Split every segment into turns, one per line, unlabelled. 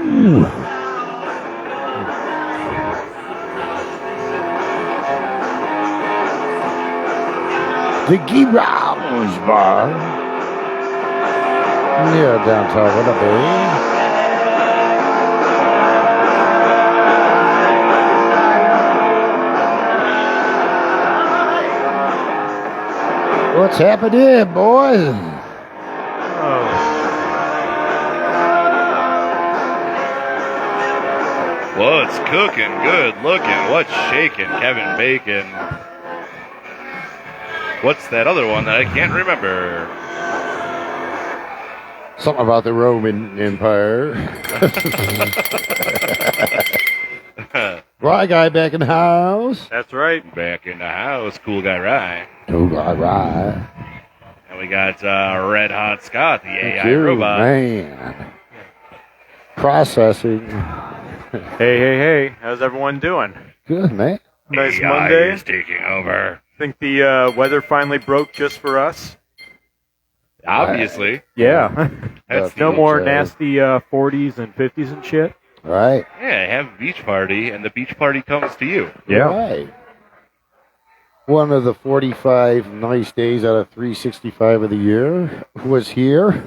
The Garage Bar. Near downtown Winnipeg. What's happening, boys?
What's cooking? Good looking. What's shaking? Kevin Bacon. What's that other one that I can't remember?
Something about the Roman Empire. Rye guy back in the house.
That's right.
Back in the house. Cool guy Rye.
Cool guy Rye.
And we got Red Hot Scott, the AI
Thank you,
robot.
Man. Processing.
Hey. How's everyone doing?
Good, man.
Nice
AI
Monday.
is taking over.
Think the weather finally broke just for us?
Obviously.
Yeah.
That's
No
the-
more nasty 40s and 50s and shit.
Right.
Yeah, have a beach party, and the beach party comes to you.
Right. One of the 45 nice days out of 365 of the year was here.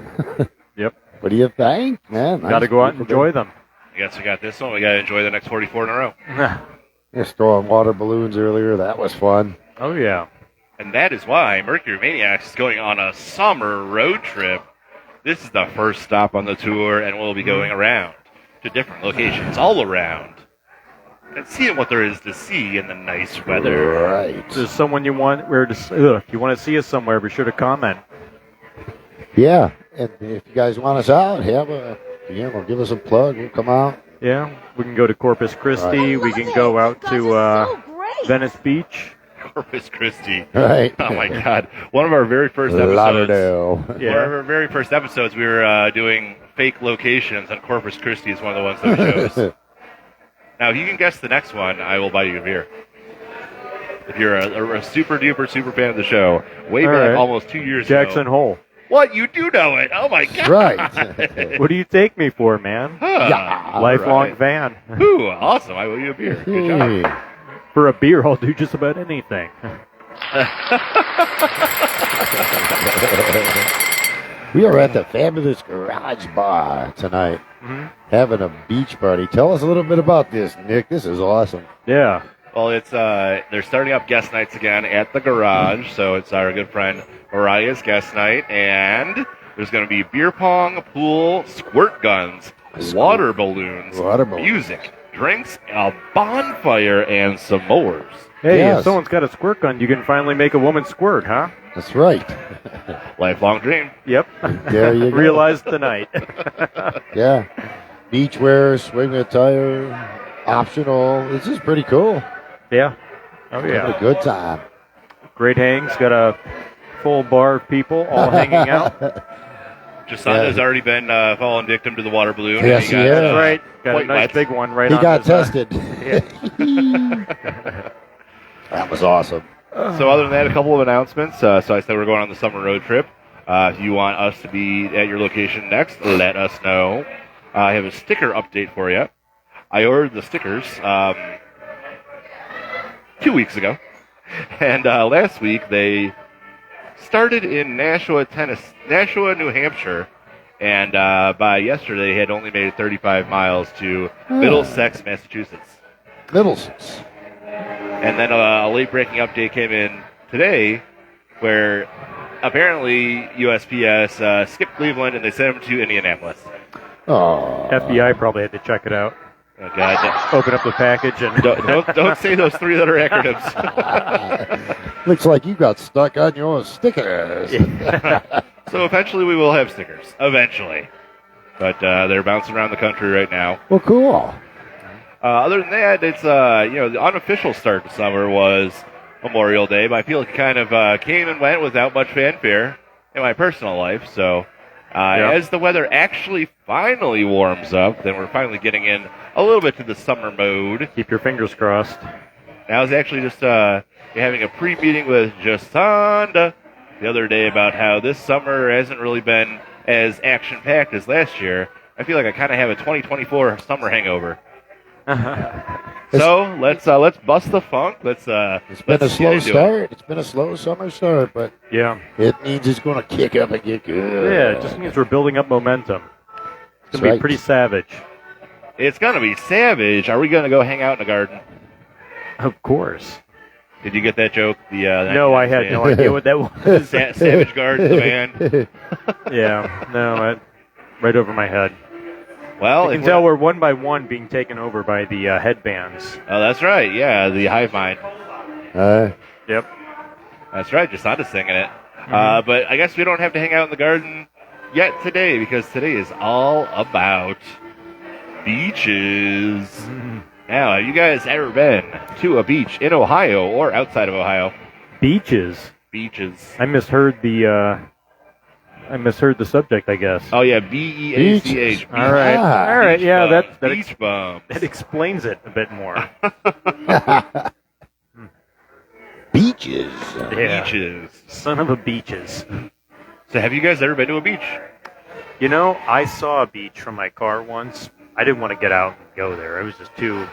Yep.
What do you think, man?
Got to go out and enjoy them.
I guess we got this one. We got to enjoy the next 44 in a row.
Just throwing water balloons earlier. That was fun.
Oh, yeah.
And that is why Mercury Maniacs is going on a summer road trip. This is the first stop on the tour, and we'll be going around to different locations all around and seeing what there is to see in the nice weather.
Right.
If there's someone you want if you want to see us somewhere, be sure to comment.
Yeah. And if you guys want us out, give us a plug. We'll come out.
Yeah. We can go to Corpus Christi.
Right.
We can go out to Venice Beach.
Corpus Christi.
Right.
Oh, my God. One of our very first episodes.
Lauderdale.
Yeah.
One of our very first episodes, we were doing fake locations, and Corpus Christi is one of the ones that we chose. Now, if you can guess the next one, I will buy you a beer. If you're a super duper super fan of the show, way
All
back
right.
almost 2 years
Jackson
ago.
Hole.
What? You do know it? Oh my God!
Right.
What do you take me for, man?
Yeah.
Lifelong
Right.
fan.
Ooh, awesome! I owe you a beer. Good job.
Hey.
For a beer, I'll do just about anything.
We are at the fabulous Garage Bar tonight, having a beach party. Tell us a little bit about this, Nick. This is awesome.
Yeah.
Well, it's they're starting up guest nights again at the garage, so it's our good friend Mariah's guest night, and there's going to be beer pong, pool, squirt guns, water balloons, music, drinks, a bonfire, and some s'mores.
Hey,
Yes.
if someone's got a squirt gun, you can finally make a woman squirt, huh?
That's right.
Lifelong dream.
Yep.
There you go.
Realized tonight.
Yeah. Beachwear, swing attire, optional. This is pretty cool.
Yeah. Oh,
Have
yeah.
a good time.
Great hangs. Got a full bar of people all hanging out.
Jasonda's already been fallen victim to the water balloon.
Yes,
and
he has.
That's right. Got a
quite
nice
wet.
big one right
He
on
got
his,
tested. That was awesome.
So other than that, a couple of announcements. So I said we're going on the summer road trip. If you want us to be at your location next, let us know. I have a sticker update for you. I ordered the stickers 2 weeks ago. And last week they started in Nashua, New Hampshire. And by yesterday, they had only made 35 miles to Middlesex, Massachusetts.
Middlesex.
And then a late-breaking update came in today where apparently USPS skipped Cleveland and they sent them to Indianapolis.
Oh.
FBI probably had to check it out.
Oh, God.
Open up the package and
Don't say those three-letter acronyms.
Looks like you got stuck on your stickers.
So eventually we will have stickers. Eventually. But they're bouncing around the country right now.
Well, cool.
Other than that, it's the unofficial start to summer was Memorial Day, but I feel like it kind of came and went without much fanfare in my personal life. So as the weather actually finally warms up, then we're finally getting in a little bit to the summer mode.
keep your fingers crossed.
And I was actually just having a pre-meeting with Jsonda the other day about how this summer hasn't really been as action-packed as last year. I feel like I kind of have a 2024 summer hangover. So let's bust the funk. It's
been a slow start. It's been a slow summer start, but
Yeah.
it means it's going to kick up and get good.
Yeah, it just means we're building up momentum. It's going to be pretty savage.
It's going to be savage. Are we going to go hang out in the garden?
Of course.
Did you get that joke?
No, I had no idea what that was.
Savage Garden, the band.
Yeah, no, right over my head.
Well,
you can tell we're one by one being taken over by the headbands.
Oh, that's right. Yeah, the hive mind.
Yep.
That's right. Jsonda's singing it. But I guess we don't have to hang out in the garden yet today, because today is all about beaches. Now, have you guys ever been to a beach in Ohio or outside of Ohio?
Beaches. I misheard the subject, I guess.
Oh yeah, B-E-A-C-H.
All right. Yeah,
beach bum.
That explains it a bit more.
Beaches.
Yeah.
Beaches.
Son of a beaches.
So have you guys ever been to a beach?
You know, I saw a beach from my car once. I didn't want to get out and go there. It was just too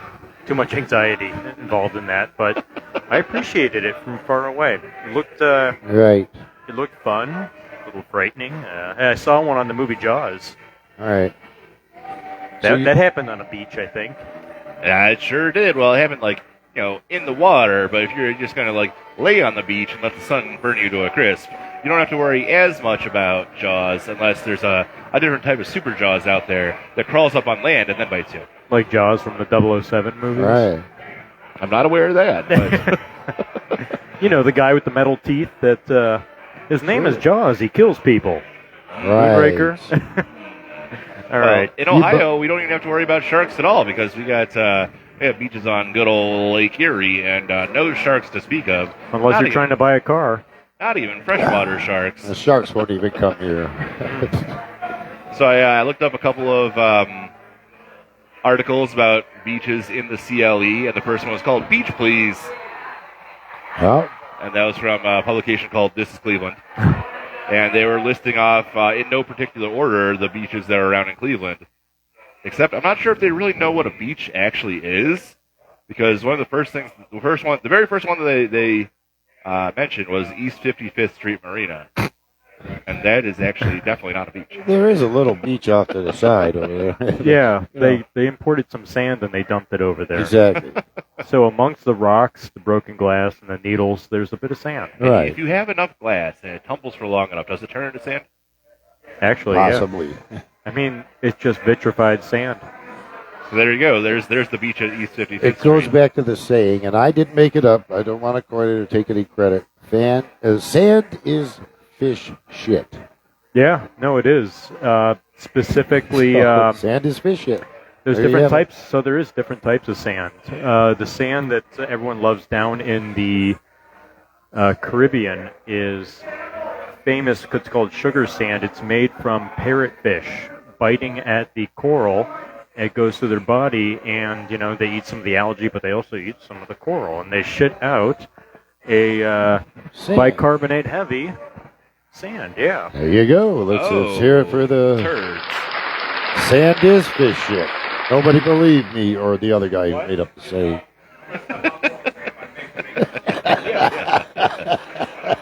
much anxiety involved in that. But I appreciated it from far away. It looked
right.
It looked fun, a little frightening. I saw one on the movie Jaws.
All right.
That happened on a beach, I think.
Yeah, it sure did. Well, it happened in the water. But if you're just going to lay on the beach and let the sun burn you to a crisp, you don't have to worry as much about Jaws unless there's a different type of super Jaws out there that crawls up on land and then bites you.
Like Jaws from the 007 movies?
Right.
I'm not aware of that. But
you know, the guy with the metal teeth that his name is Jaws. He kills people.
Right.
Breaker. All right.
In Ohio, we don't even have to worry about sharks at all because we have beaches on good old Lake Erie and no sharks to speak of.
Unless you're trying to buy a car.
Not even freshwater sharks.
The sharks won't even come here.
So I looked up a couple of articles about beaches in the CLE, and the first one was called Beach Please.
Well,
and that was from a publication called This is Cleveland. And they were listing off, in no particular order, the beaches that are around in Cleveland. Except I'm not sure if they really know what a beach actually is, because the very first one that they mentioned was East 55th Street Marina. And that is actually definitely not a beach.
There is a little beach off to the side over there.
Yeah, they imported some sand and they dumped it over there.
Exactly.
So amongst the rocks, the broken glass, and the needles, there's a bit of sand.
Right.
If you have enough glass and it tumbles for long enough, does it turn into sand?
Actually,
possibly.
Yeah. I mean, it's just vitrified sand.
So there you go. There's the beach at East 55th
It goes back to the saying, and I didn't make it up. I don't want to coin it or take any credit. Sand is fish shit.
Yeah, no, it is. Specifically,
sand is fish shit.
There's different types. So there is different types of sand. The sand that everyone loves down in the Caribbean is famous because it's called sugar sand. It's made from parrotfish biting at the coral. It goes through their body, and they eat some of the algae, but they also eat some of the coral, and they shit out a bicarbonate heavy sand. Yeah.
There you go. Let's hear it for the
turds.
Sand is fish shit. Nobody believed me or the other guy who made up the saying.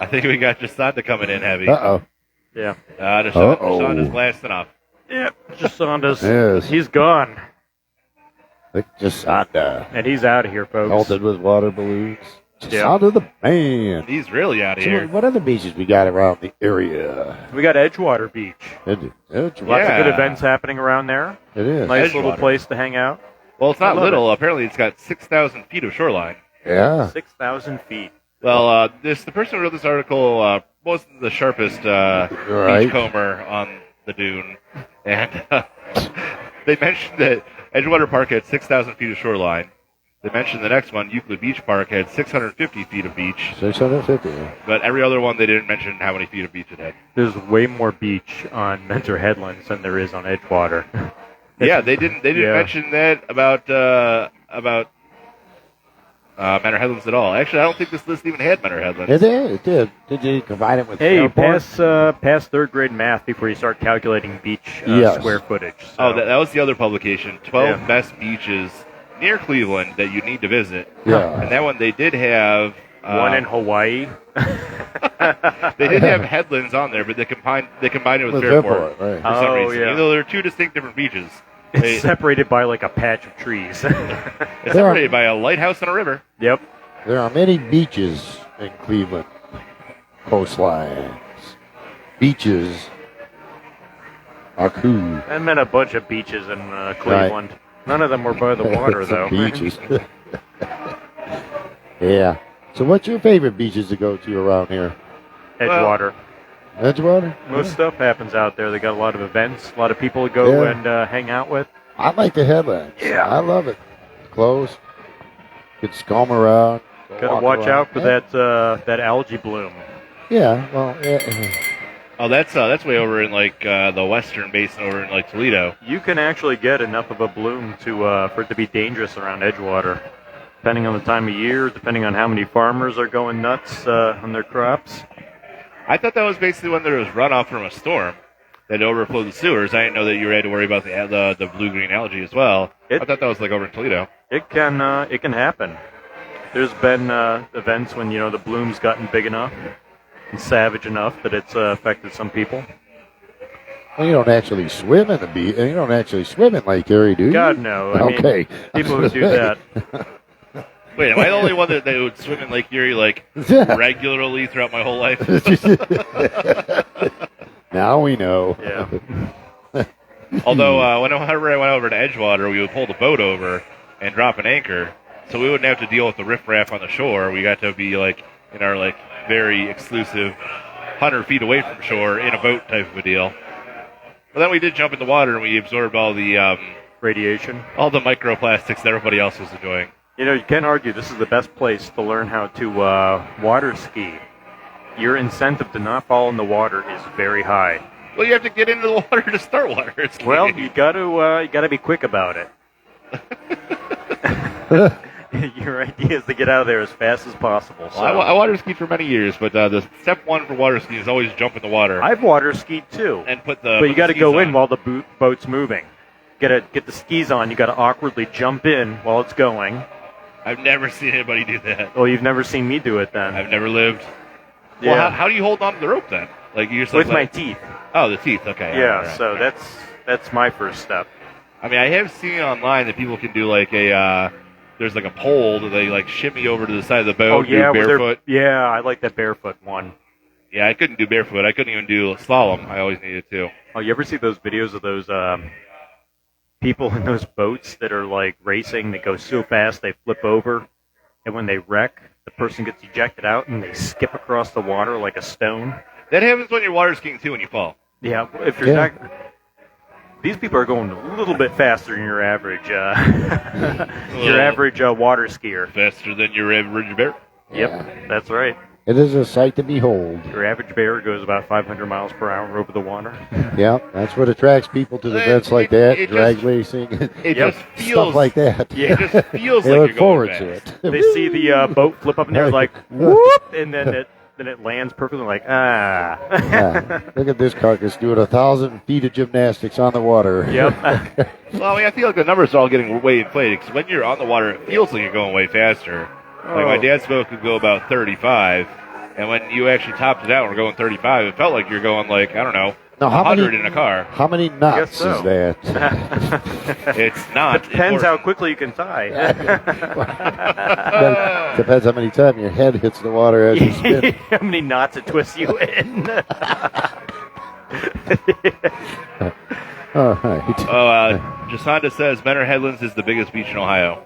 I think we got Jsonda coming in heavy.
Uh-oh.
Yeah.
Jsonda's blasting off.
Yep, Jsonda's.
Yes.
He's gone.
Like Jsonda.
And he's out of here, folks.
Melted with water balloons. Jsonda the band.
He's really out of here.
What other beaches we got around the area?
We got Edgewater Beach.
Lots
of good events happening around there.
It is.
Nice little place to hang out.
Well, it's not little. Apparently, it's got 6,000 feet of shoreline.
Yeah.
6,000 feet.
Well, the person who wrote this article wasn't the sharpest beachcomber on the dune. And they mentioned that Edgewater Park had 6,000 feet of shoreline. They mentioned the next one, Euclid Beach Park, had 650 feet of beach.
650.
But every other one, they didn't mention how many feet of beach it had.
There's way more beach on Mentor Headlands than there is on Edgewater.
Yeah, they didn't mention that about Mentor Headlands at all. Actually, I don't think this list even had Mentor Headlands.
It did. It did. Did you combine it with
Hey,
airport?
pass third grade math before you start calculating beach
Yes.
square footage. So.
Oh, that was the other publication. 12
Yeah.
best beaches near Cleveland that you need to visit.
Yeah.
And that one they did have
one in Hawaii.
they did have Headlands on there, but they combined it with
With
Fairport
Fairport, right.
for some
Oh,
reason.
yeah.
Even though they're two distinct different beaches.
It's separated by like a patch of trees.
It's separated by a lighthouse and a river.
Yep.
There are many beaches in Cleveland. Coastlines. Beaches are cool.
I met a bunch of beaches in Cleveland. None of them were by the water,
Some
though.
beaches. Yeah. So what's your favorite beaches to go to around here?
Edgewater.
Edgewater?
Most stuff happens out there. They got a lot of events, a lot of people to go
Yeah.
and hang out with.
I like the Headlands.
Yeah.
I love it. Close. Could scum around.
Gotta
walk
watch
around.
out for that algae bloom.
Yeah. Well, yeah.
Oh, that's way over in like the western basin over in like Toledo.
You can actually get enough of a bloom to for it to be dangerous around Edgewater, depending on the time of year, depending on how many farmers are going nuts on their crops.
I thought that was basically when there was runoff from a storm that overflowed the sewers. I didn't know that you had to worry about the blue-green algae as well. I thought that was like over in Toledo.
It can happen. There's been events when the bloom's gotten big enough and savage enough that it's affected some people.
Well, you don't actually swim in the beach, and you don't actually swim in Lake Erie, do you?
God no. I mean,
Okay.
people who do that.
Wait, am I the only one that would swim in Lake Erie like regularly throughout my whole life?
Now we know.
Yeah.
Although whenever I went over to Edgewater, we would pull the boat over and drop an anchor, so we wouldn't have to deal with the riffraff on the shore. We got to be like in our like very exclusive 100 feet away from shore in a boat type of a deal. But then we did jump in the water and we absorbed all the
Radiation.
all the microplastics that everybody else was enjoying.
You can't argue this is the best place to learn how to water ski. Your incentive to not fall in the water is very high.
Well, you have to get into the water to start water skiing.
Well, you got to be quick about it. Your idea is to get out of there as fast as possible. So.
Well, I water skied for many years, but the step one for water skiing is always jump in the water
I've water skied too,
and put the.
but you got to go in
on.
while the boat's moving. Get the skis on. You got to awkwardly jump in while it's going.
I've never seen anybody do that.
Well, you've never seen me do it then.
I've never lived.
Yeah.
Well, how do you hold on to the rope then? Like you just
With my
like,
teeth.
Oh, the teeth. Okay.
Yeah.
all right.
So that's my first step.
I mean, I have seen online that people can do like a. There's like a pole that they like shimmy over to the side of the boat.
Oh yeah,
do barefoot.
yeah. I like that barefoot one.
Yeah, I couldn't do barefoot. I couldn't even do slalom. I always needed to.
Oh, you ever see those videos of those people in those boats that are like racing? They go so fast they flip over, and when they wreck, the person gets ejected out and they skip across the water like a stone.
That happens when you're water skiing too. When you fall.
Yeah, if you're not. These people are going a little bit faster than your average water skier.
Faster than your average bear.
Yep,
Yeah.
that's right.
It is a sight to behold.
Your average bear goes about 500 miles per hour over the water.
Yeah, that's what attracts people to the events like that, drag racing,
It
Yep.
just feels
stuff like that.
It just feels
They
like
look
you're
forward
going
to
fast.
it.
They see the boat flip up in there like whoop, and then it lands perfectly like ah.
Yeah. Look at this carcass doing 1,000 feet of gymnastics on the water.
Yep.
Well, I mean, I feel like the numbers are all getting way inflated because when you're on the water, it feels like you're going way faster. Like my dad's boat could go about 35, and when you actually topped it out and we're going 35, it felt like you're going like, I don't know,
Now, how
100
many-
in a car.
How many knots
so.
is that?
It's not.
Depends how
important.
quickly you can tie.
Depends how many times your head hits the water as you spin.
How many knots it twists you in?
All right.
Jsonda says Mentor Headlands is the biggest beach in Ohio.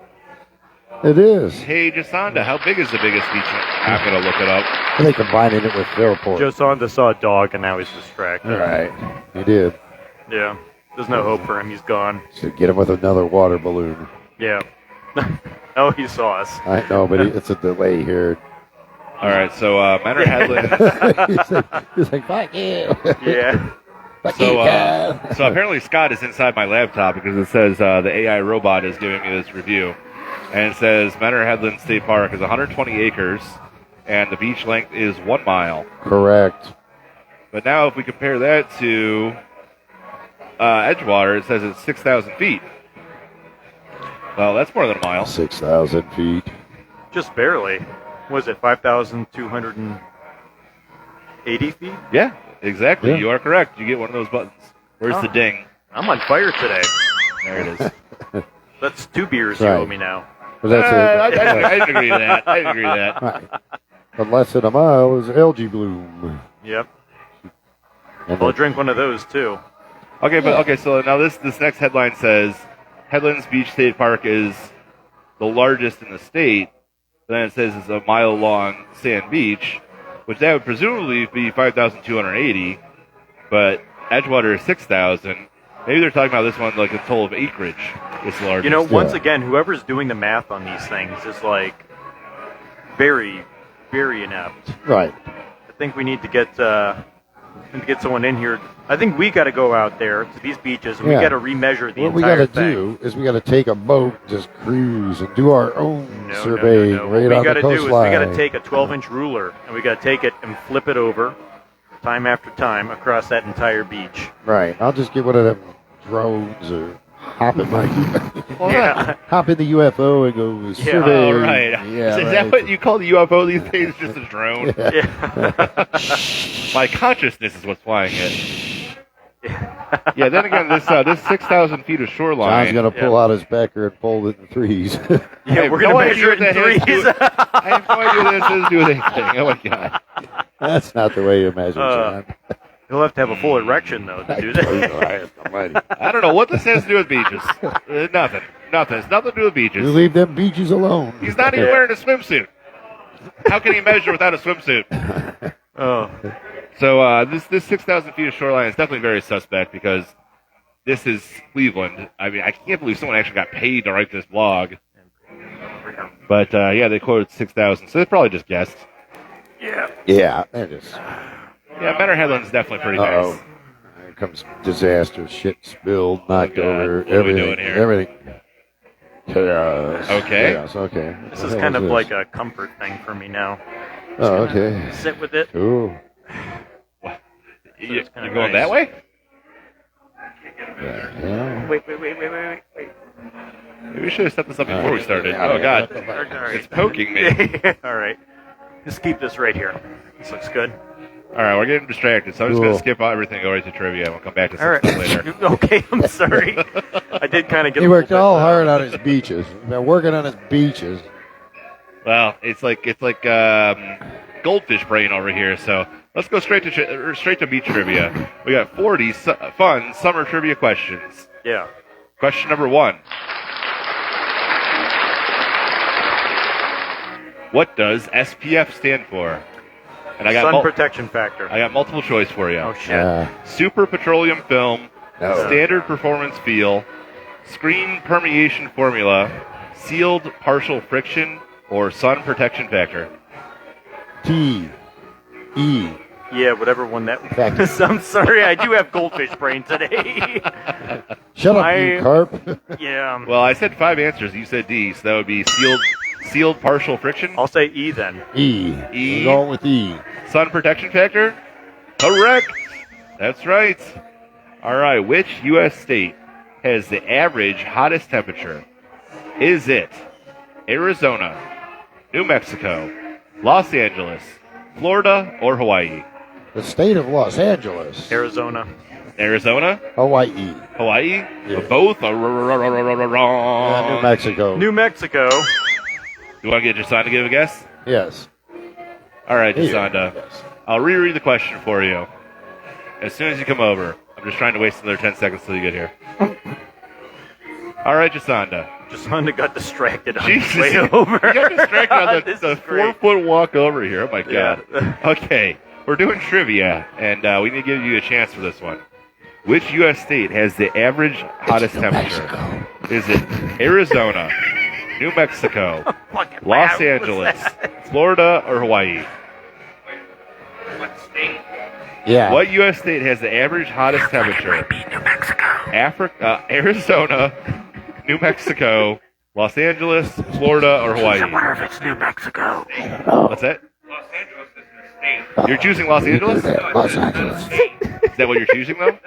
It is.
Hey, Jsonda, how big is the biggest beach? I'm going to look it up.
Are they combining it with Fairport?
Jsonda saw a dog and now he's distracted.
All right. He did.
Yeah. There's no hope for him. He's gone.
So get him with another water balloon.
Yeah. Oh, he saw us.
I know, but it's a delay here.
All right, so Mentor Headlands.
he's like, fuck you.
Yeah.
Fuck you, Kyle.
So apparently Scott is inside my laptop because it says the AI robot is giving me this review. And it says Mentor Headlands State Park is 120 acres, and the beach length is 1 mile.
Correct.
But now if we compare that to Edgewater, it says it's 6,000 feet. Well, that's more than a mile.
6,000 feet.
Just barely. Was it 5,280 feet?
Yeah, exactly.
Yeah.
You are correct. You get one of those buttons. Where's the ding?
I'm on fire today.
There it is.
That's 2 beers you
Right.
owe me now.
But that's
I
it.
didn't agree to that. I didn't agree to that.
Right. But less than a mile is algae bloom.
Yep.
And
I'll drink one of those too.
Okay, so now this next headline says Headlands Beach State Park is the largest in the state. Then it says it's a mile-long sand beach, which that would presumably be 5,280, but Edgewater is 6,000. Maybe they're talking about this one like a total of acreage. It's the largest.
You know, once again, whoever's doing the math on these things is like very, very inept.
Right.
I think we need to get someone in here. I think we got to go out there to these beaches and we
Yeah.
got to remeasure the
What we
entire
got to
thing.
do is we got to take a boat, just cruise, and do our own surveying
No.
right
What we
on
got
the
to do is
coastline.
we got to take a 12-inch ruler and we got to take it and flip it over time after time across that entire beach.
Right. I'll just get one of them drones or hop in hop in the UFO and go survey.
Oh, right.
Yeah,
is
right.
that what you call the UFO these days? Just a drone?
Yeah.
My consciousness is what's flying it. Yeah, then again, this 6,000 feet of shoreline.
John's going to pull out his Becker and fold it in threes.
Yeah, we're going to measure it in threes.
I have no idea what this has to do with anything. Oh, my God.
That's not the way you measure, John.
You'll have to have a full erection, though, to do that.
I don't know what this has to do with beaches. Nothing. It's nothing to do with beaches.
You leave them beaches alone.
He's not even wearing a swimsuit. How can he measure without a swimsuit?
Oh.
So this 6,000 feet of shoreline is definitely very suspect because this is Cleveland. I mean, I can't believe someone actually got paid to write this blog. But, yeah, they quoted 6,000, so they probably just guessed.
Yeah, that is.
Yeah, Mentor Headlands is definitely pretty
Uh-oh.
nice.
Here comes disaster. Shit spilled, knocked
God.
over,
What are we
everything.
doing here?
Everything. Chaos.
Okay.
Chaos, okay.
This is kind of like a comfort thing for me now.
Oh, okay.
Sit with it.
Ooh.
You're
kinda
going
nice.
that way?
Yeah.
Wait.
Maybe we should have set this up before we started.
Yeah.
Oh, God.
All right.
It's poking me.
All right. Just keep this right here. This looks good.
All right, we're getting distracted, so I'm just going
Cool.
to skip everything and go right to trivia, and we'll come back to
All right.
something later.
Okay, I'm sorry. I did kind of get
He
a
worked
little
all
bit,
hard on his beaches. He's been working on his beaches.
Well, it's like goldfish brain over here, so let's go straight to beach trivia. We got 40 fun summer trivia questions.
Yeah.
Question number 1. What does SPF stand for? And I got
Sun protection factor.
I got multiple choice for you.
Oh, shit.
Super petroleum film,
No.
standard performance feel, screen permeation formula, sealed partial friction, or sun protection factor.
T. E.
Yeah, whatever one that
Factor.
was. I'm sorry, I do have goldfish brain today.
Shut up, you carp.
Yeah.
Well, I said 5 answers. You said D, so that would be sealed partial friction,
I'll say E then.
E.
E.
We're going with E.
sun protection factor. Correct. That's right. All right. Which U.S. state has the average hottest temperature? Is it Arizona, New Mexico, Los Angeles, Florida, or Hawaii?
The state of Los Angeles.
Arizona.
Arizona,
Hawaii.
Hawaii.
Yeah.
Both are wrong.
New Mexico.
New Mexico.
You want to get Jsonda to give a guess?
Yes.
All right,
Here.
Jsonda.
Yes.
I'll reread the question for you as soon as you come over. I'm just trying to waste another 10 seconds till you get here. All right, Jsonda.
Jsonda got distracted on
Jesus,
his way
you
over.
got distracted on
This
the
is great.
4-foot walk over here. Oh, my God.
Yeah.
Okay, we're doing trivia, and we need to give you a chance for this one. Which U.S. state has the average hottest
New
temperature?
Mexico.
Is it Arizona, New Mexico,
Fucking
Los
loud.
Angeles, Florida, or Hawaii?
Yeah.
What U.S. state has the average hottest temperature?
New Mexico.
Arizona, New Mexico, Los Angeles, Florida, or Hawaii?
I wonder if it's New Mexico.
What's that?
Los Angeles is an estate.
You're choosing Los Angeles?
Los Angeles.
Is that what you're choosing, though?
It's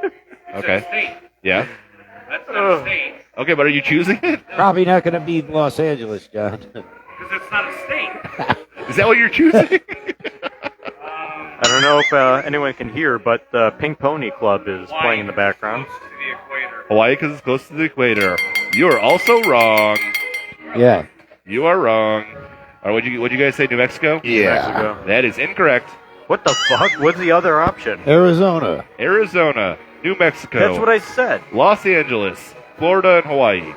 an
Okay.
estate.
Yeah.
That's not a state.
Okay, but are you choosing it?
Probably not going to be Los Angeles, John.
Because it's not a state.
Is that what you're choosing?
I don't know if anyone can hear, but the Pink Pony Club is playing in the background.
Close to the equator.
Hawaii, because it's close to the equator. You are also wrong.
Yeah.
You are wrong. Or what'd you guys say, New Mexico?
Mexico.
That is incorrect.
What the fuck? What's the other option?
Arizona.
Arizona, New Mexico,
That's what I said.
Los Angeles, Florida, and Hawaii.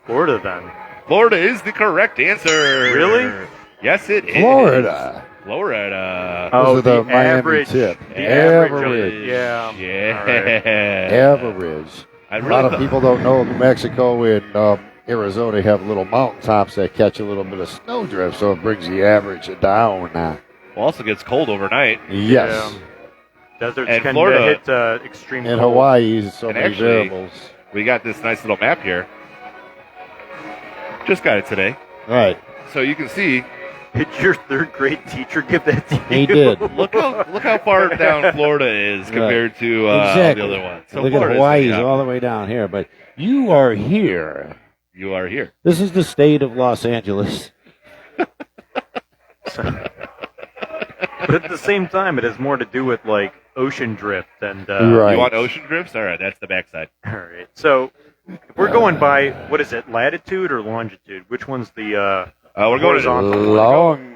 Florida, then.
Florida is the correct answer.
Really?
Yes, it is.
Florida.
Florida.
Oh,
Those are the Miami
average.
tip.
The average.
Average.
Yeah.
Yeah.
All right.
Average.
I
A
really
lot of
thought-
people don't know New Mexico and Arizona have little mountaintops that catch a little bit of snowdrift, so it brings the average down.
Well, also gets cold overnight.
Yes.
Deserts
And
can
Florida-
hit extreme
In
cold.
Hawaii, so
And
many
actually-
variables.
We got this nice little map here. Just got it today.
Right.
So you can see,
Did your third grade teacher give that to you?
He did.
look how far down Florida is compared to
Exactly.
the other ones. So
Look at
Florida's
Hawaii's
pretty
all the way down here, but you are here.
You are here.
This is the state of Los Angeles.
But at the same time, it has more to do with like ocean drift and.
Right.
You want ocean drifts? All right, that's the backside.
All right. So if we're going by what is it, latitude or longitude? Which one's the
We're going to
horizontal?
Long.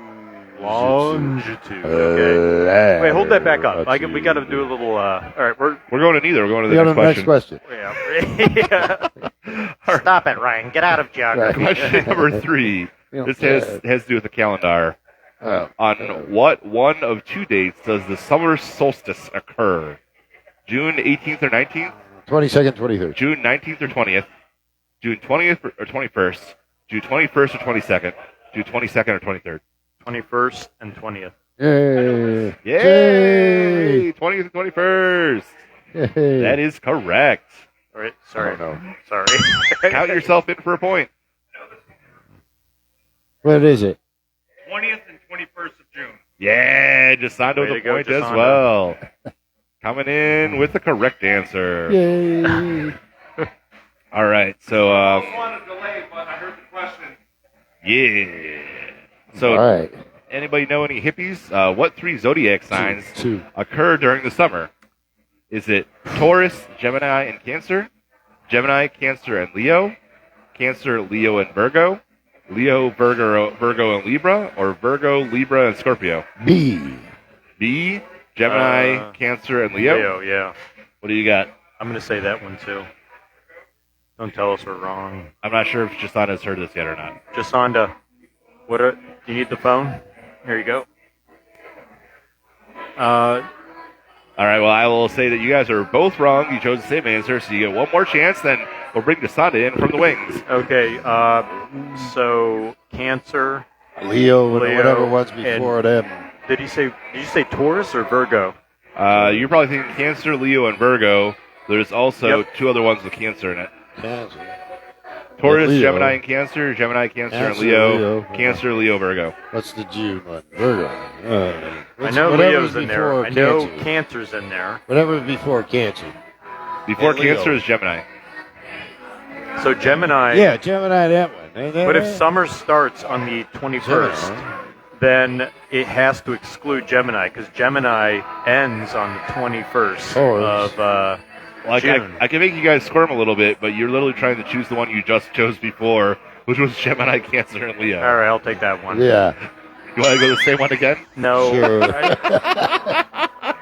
Longitude. Okay. Wait, hold that back up. We got to do a little. All right, we're.
We're going to neither. We're going to
We
the
go to
next
the next
question.
question.
Yeah. Stop it, Ryan. Get out of geography.
Question number 3. This has to do with the calendar. On what one of 2 dates does the summer solstice occur? June 18th or 19th?
22nd, 23rd.
June 19th or 20th? June 20th or 21st? June 21st or 22nd? June 22nd or 23rd?
21st and 20th.
Yay.
Yay! 20th and 21st.
Yay.
That is correct.
All right. Sorry.
Oh, no.
Sorry.
Count yourself in for a point.
What is it?
20th and 21st of June.
Yeah, Jsonda
Way
with
to
a
go,
point as
Jsonda.
well. Coming in with the correct answer.
Yay.
All right, so
I wanted to delay, but I heard the question.
yeah. So,
All right.
anybody know any hippies? What 3 zodiac signs
Two.
occur during the summer? Is it Taurus, Gemini, and Cancer? Gemini, Cancer, and Leo? Cancer, Leo, and Virgo? Leo, Virgo, and Libra? Or Virgo, Libra, and Scorpio?
B.
B, Gemini, Cancer, and Leo?
Yeah.
What do you got?
I'm going to say that one too. Don't tell us we're wrong.
I'm not sure if Jsonda has heard this yet or not.
Jsonda, do you need the phone? Here you go.
All right, well, I will say that you guys are both wrong. You chose the same answer, so you get one more chance, then we'll bring Jsonda in from the wings.
Okay, so Cancer.
Leo, and
Leo,
whatever one's before them.
Did you say Taurus or Virgo?
You're probably thinking Cancer, Leo, and Virgo. There's also
Yep.
2 other ones with Cancer in it.
Cancer.
Taurus,
Leo.
Gemini, and Cancer. Gemini, Cancer, and
Cancer,
Leo.
Leo.
Cancer, Leo, Virgo.
What's the June one? Virgo.
I know
Whatever's
Leo's in there.
before
I know
Cancer.
Cancer's in there.
Whatever's before Cancer.
Before
And Leo.
Cancer is Gemini.
So Gemini.
Yeah, Gemini, that one. Ain't that
But if
right?
summer starts on the 21st, then it has to exclude Gemini because Gemini ends on the 21st
Taurus.
of
Like
June.
I can make you guys squirm a little bit, but you're literally trying to choose the one you just chose before, which was Gemini, Cancer, and Leo.
All right, I'll take that one.
Yeah.
You want to go the same one again?
No.
Sure.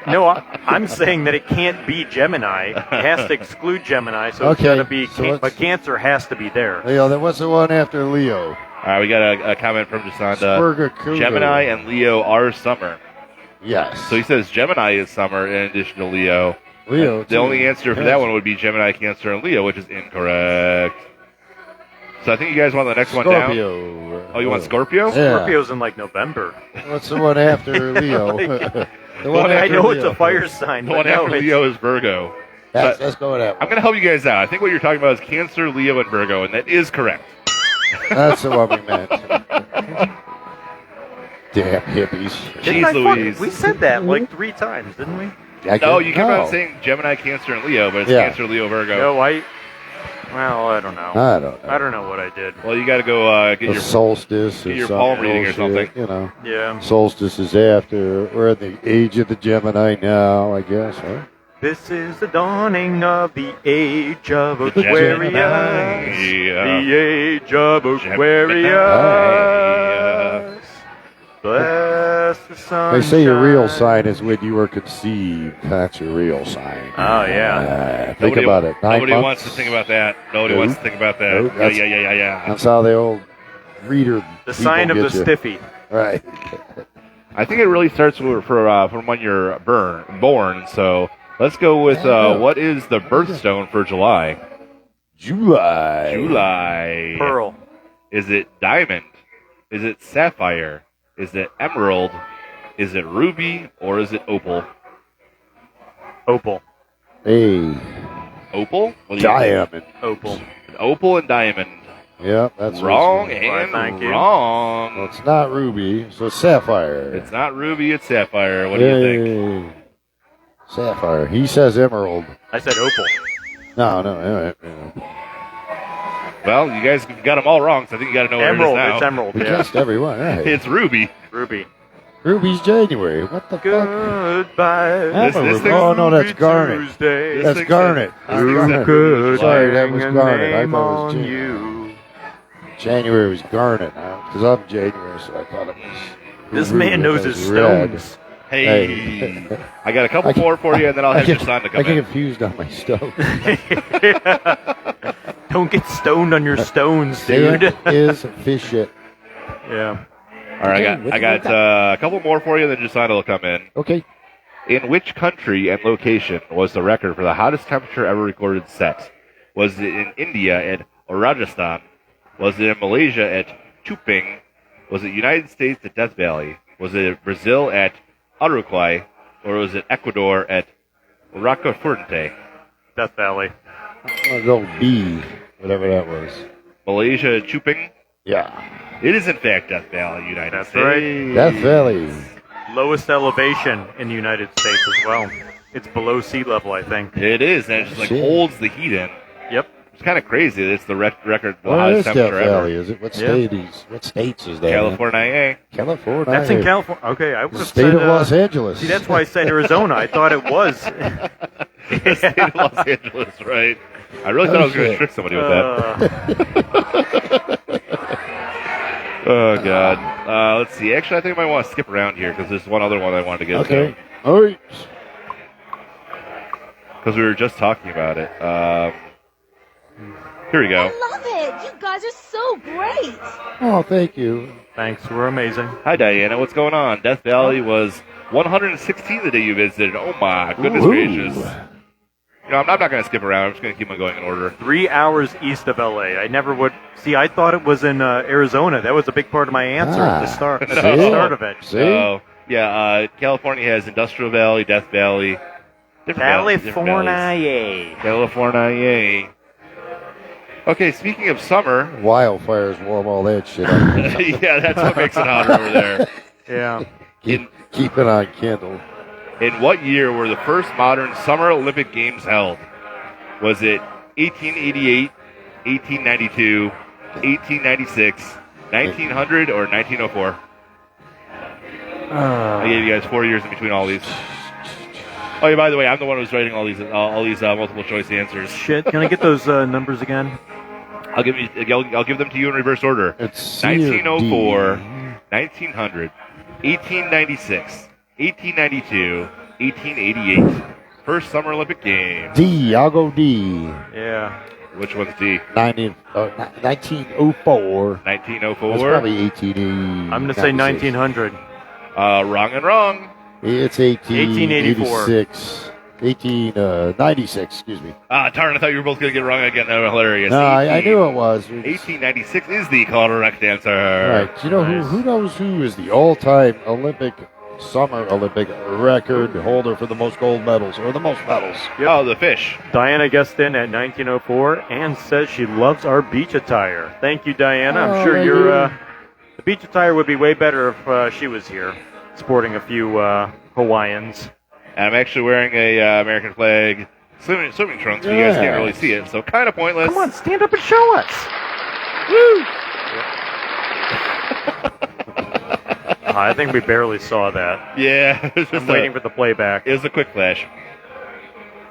No, I'm saying that it can't be Gemini. It has to exclude Gemini, so it's
Okay,
going to be.
so let's-
But Cancer has to be there.
Leo, then what's the one after Leo?
All right, we got a comment from Jsonda.
Spurgacuda.
Gemini and Leo are summer.
Yes.
So he says Gemini is summer in addition to Leo.
Leo,
And the only answer for that one would be Gemini, Cancer, and Leo, which is incorrect. So I think you guys want the next one down.
Scorpio.
Oh, you want Scorpio?
Yeah.
Scorpio's in like November.
What's the one after Leo?
Like-
The one
I
after
know it's
Leo.
a fire sign.
The
but
one
no,
after
it's-
Leo is Virgo.
Let's go with that
I'm
one.
going to help you guys out. I think what you're talking about is Cancer, Leo, and Virgo, and that is correct.
That's the one we meant. Damn hippies.
Jeez Louise.
We said that like 3 times, didn't we?
No, you kept on saying Gemini, Cancer, and Leo, but it's
Yeah.
Cancer, Leo, Virgo.
No, well, I don't know.
I don't know.
I don't know what I did.
Well, you got to go get
The
your
solstice
get
or
your
some
palm reading or
bullshit,
something.
You know,
Yeah.
solstice is after. We're in the age of the Gemini now, I guess. Huh?
This is the dawning of the age of
Gemini.
Aquarius.
Yeah.
The age of Aquarius. Bless the sun.
They say your real sign is when you were conceived. That's your real sign.
Oh, yeah.
Think
Nobody-
about it. 9
Nobody
months.
wants to think about that. Nobody wants to think about that.
Nope, that's-
Yeah.
That's how the old reader.
The
people
sign of the
get you.
stiffy.
Right.
I think it really starts from when you're born. So let's go with what is the birthstone for July? July.
Pearl.
Is it diamond? Is it sapphire? Is it emerald? Is it ruby? Or is it opal?
Opal.
Hey,
Opal? What do you think?
diamond.
Opal.
Opal and diamond.
Yep, that's
Wrong
what's-
and
Thank you.
wrong.
Well, it's not ruby, so sapphire.
It's not ruby, it's sapphire. What do you think?
think? Sapphire. He says emerald.
I said opal.
No.
Well, you guys got them all wrong, so I think you got to know what
Emerald.
it is now.
It's emerald.
We
Yeah.
guessed everyone, right?
It's ruby.
Ruby.
Ruby's January. What the fuck?
Goodbye.
That's
This
a
thing-
oh, no, that's garnet.
Tuesday.
That's
thing
garnet.
said- this thing said
Good.
ruby.
Sorry, that was
Hang a
garnet. I
name
thought it was
on
January.
you.
January was garnet because I'm January, so I thought it was.
This
ruby.
man knows
That
his
was red.
stones.
Hey. I got a couple more for you, and then I'll have your son to
I
come
get
in.
confused on my stove.
Don't get stoned on your stones, dude.
Sand is fish shit.
Yeah.
All right,
Okay,
I got a couple more for you, then Jasana will come in.
Okay.
In which country and location was the record for the hottest temperature ever recorded set? Was it in India at Rajasthan? Was it in Malaysia at Chuping? Was it United States at Death Valley? Was it Brazil at Uruguay? Or was it Ecuador at Rocafuerte?
Death Valley.
I'm going to go B, whatever that was.
Malaysia at Chuping?
Yeah.
It is in fact Death Valley, United
That's
States.
right.
Death Valley.
Lowest elevation in the United States as well. It's below sea level, I think.
It is, and it just
Shit.
holds the heat in.
Yep.
It's kind of crazy. It's the record, the
Where
hottest
is Death
temperature
Valley?
ever.
Is it? What
Yeah.
What states is that? in?
California.
California.
That's in California. Okay, I would
The
have
state
said,
of Los Angeles.
See, that's why I said Arizona. I thought it was.
The state of Los Angeles, right? I really thought I was going to
shit.
trick somebody with that. Oh, God. Let's see. Actually, I think I might want to skip around here because there's one other one I wanted to get
Okay.
to.
All right.
Because we were just talking about it. Here we go.
I love it. You guys are so great.
Oh, thank you.
Thanks. We're amazing.
Hi, Diana. What's going on? Death Valley was 116 the day you visited. Oh, my goodness
Ooh.
gracious. You know, I'm not going to skip around. I'm just going to keep on going in order.
3 hours east of LA. I never would. See, I thought it was in Arizona. That was a big part of my answer at the start. At the
No.
start of it.
See?
So, yeah, California has Industrial Valley, Death Valley. Different valleys.
California.
California. Okay, speaking of summer,
Wildfires warm all that shit up.
yeah, that's what makes it hotter over there.
Yeah.
Keep it on Kindle.
In what year were the first modern Summer Olympic Games held? Was it 1888, 1892, 1896, 1900, or 1904? I gave you guys 4 years in between all these. Oh, yeah, by the way, I'm the one who's writing all these multiple choice answers.
Shit. Can I get those numbers again?
I'll give them to you in reverse order.
It's C or D.
1904, 1900, 1896, 1892, 1888. First Summer Olympic Games.
D. I'll go D.
Yeah.
Which one's D?
1904.
1904.
That's probably 1880.
I'm going to say 1900.
Wrong and wrong.
It's 1886. 1896, excuse me.
Darn, I thought you were both going to get wrong again. That was hilarious.
No, I knew it was.
1896 is the correct answer.
All right. Do you know who knows who is the all-time Olympic Summer Olympic record holder for the most gold medals, or the most medals.
Oh, the fish.
Diana guessed in at 1904 and says she loves our beach attire. Thank you, Diana. I'm sure the beach attire would be way better if she was here, sporting a few Hawaiians.
And I'm actually wearing a American flag swimming trunks, but you guys can't really see it, so kind of pointless.
Come on, stand up and show us.
Woo!
I think we barely saw that.
Yeah.
I'm waiting for the playback.
It was a quick flash.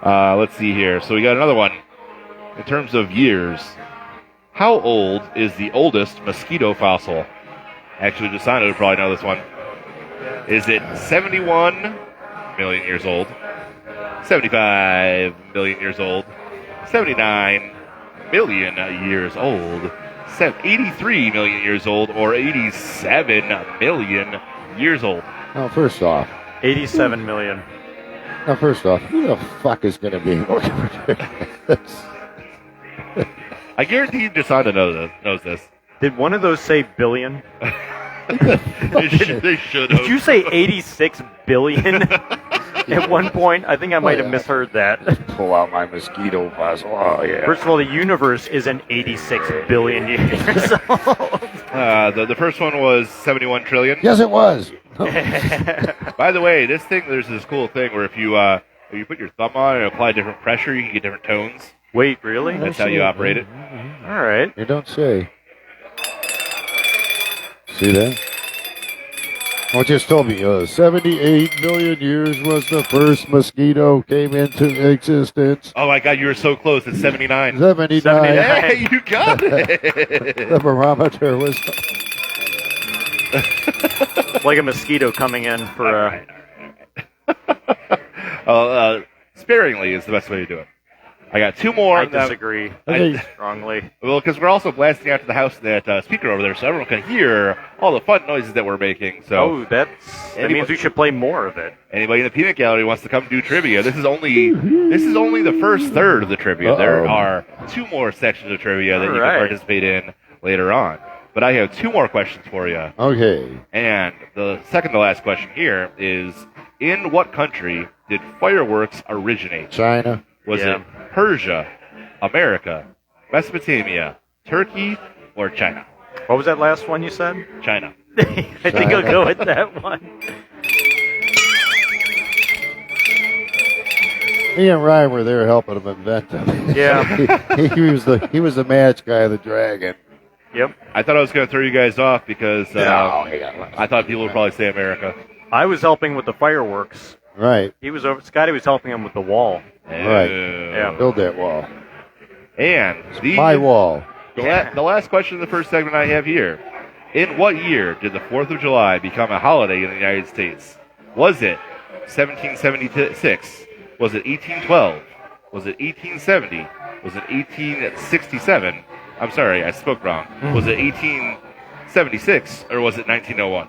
Let's see here. So we got another one. In terms of years, how old is the oldest mosquito fossil? Actually, Jsonda would probably know this one. Is it 71 million years old, 75 million years old, 79 million years old, 83 million years old, or 87 million years old?
Now, first off,
87 million.
Now, first off, who the fuck is going to be able to predict this?
I guarantee Jsonda knows this.
Did one of those say billion?
They should have.
Did you say 86 billion at one point? I think I might have misheard that.
Pull out my mosquito fossil. Oh, yeah.
First of all, the universe isn't 86 billion years old.
The first one was 71 trillion.
Yes, it was.
By the way, there's this cool thing where if you put your thumb on and apply different pressure, you can get different tones.
Wait, really?
That's how you operate it.
All right.
You don't say. See that? What just told me 78 million years was the first mosquito came into existence.
Oh my God, you were so close. It's 79.
79.
Hey, you got it.
The barometer was.
Like a mosquito coming in for
sparingly is the best way to do it. I got two more.
I disagree strongly.
Well, because we're also blasting out to the house that speaker over there, so everyone can hear all the fun noises that we're making. So,
that means we should play more of it.
Anybody in the peanut gallery wants to come do trivia. This is only the first third of the trivia. There are two more sections of trivia that you can participate in later on. But I have two more questions for you.
Okay.
And the second to last question here is: in what country did fireworks originate?
China.
Was it Persia, America, Mesopotamia, Turkey, or China?
What was that last one you said?
China.
I think I'll go with that one.
Me and Ryan were there helping him invent them.
Yeah.
he was the match guy of the dragon.
Yep.
I thought I was going to throw you guys off because I thought people would probably say America.
I was helping with the fireworks.
Right.
Scotty was helping him with the wall.
Right.
Yeah.
Build that wall.
And
My wall.
The last question of the first segment I have here. In what year did the 4th of July become a holiday in the United States? Was it 1776? Was it 1812? Was it 1870? Was it 1867? I'm sorry, I spoke wrong. Was it 1876 or was it 1901?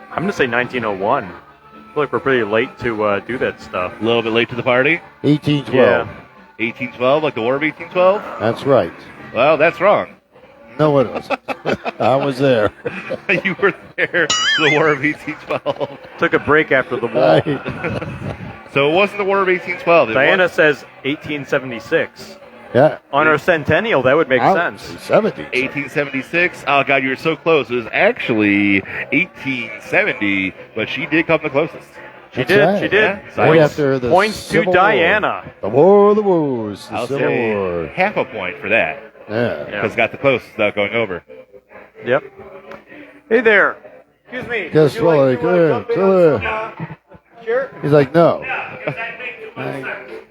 I'm going to say 1901. I feel like we're pretty late to do that stuff.
A little bit late to the party?
1812.
Yeah.
1812, like the War of 1812?
That's right.
Well, that's wrong.
No, it wasn't. I was there.
You were there for the War of 1812.
Took a break after the wall.
So it wasn't the War of 1812.
Diana says 1876.
Yeah.
On our centennial, that would make sense.
70.
1876. Oh, God, you were so close. It was actually 1870, but she did come the cllosest.
She did.
Yeah.
Right after the
Points to
Civil
Diana.
War. The War of the Wars. The
I'll
Civil
say
War.
half a point for that.
Yeah.
Because got the closest without going over.
Yep. Hey there. Excuse me.
Guess
would you
what?
like to,
Come
jump in
here.
on some, shirt?
He's like, no.
Yeah,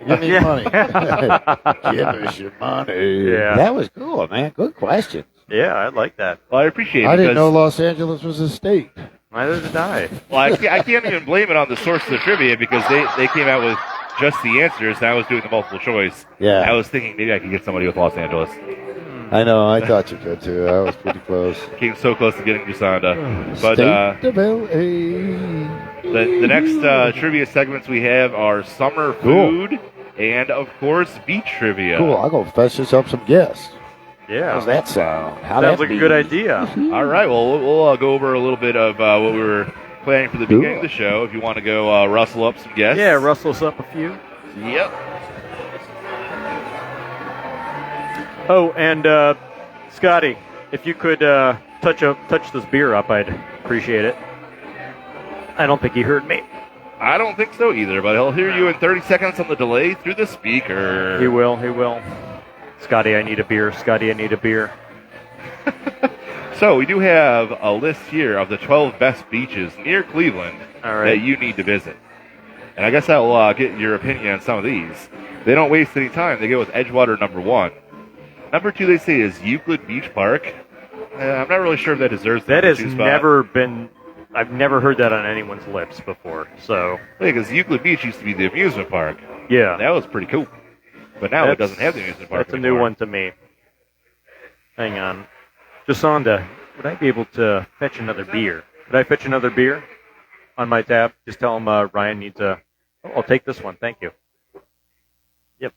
Give me money. Give us your money.
Yeah.
That was cool, man. Good question.
Yeah, I like that.
Well, I appreciate it.
I didn't
because-
know Los Angeles was a state.
Neither did I.
Well, I can't even blame it on the source of the trivia because they came out with just the answers, and I was doing the multiple choice.
Yeah.
I was thinking maybe I could get somebody with Los Angeles.
I know. I thought you could, too. I was pretty close.
Came so close to getting Jsonda. But
State of L.A.
the next trivia segments we have are summer food and, of course, beach trivia.
Cool. I'll go fetch us up some guests.
Yeah.
How's that sound? How'd
Sounds
that
like a
be?
good idea.
All right, well, we'll go over a little bit of what we were planning for the beginning of the show. If you want to go rustle up some guests.
Yeah, rustle us up a few.
Yep.
Oh, and Scotty, if you could touch this beer up, I'd appreciate it. I don't think he heard me.
I don't think so either, but he'll hear you in 30 seconds on the delay through the speaker.
He will. Scotty, I need a beer. Scotty, I need a beer.
So we do have a list here of the 12 best beaches near Cleveland that you need to visit. And I guess I will get your opinion on some of these. They don't waste any time. They go with Edgewater number 1. Number 2, they say, is Euclid Beach Park. I'm not really sure if that deserves the
That has
spot.
never been... I've never heard that on anyone's lips before, so...
Because Euclid Beach used to be the amusement park.
Yeah.
That was pretty cool. But now it doesn't have the amusement park
That's a new one to me. Hang on. Jsonda, would I be able to fetch another beer? Could I fetch another beer on my tab? Just tell him Ryan needs a... Oh, I'll take this one. Thank you. Yep.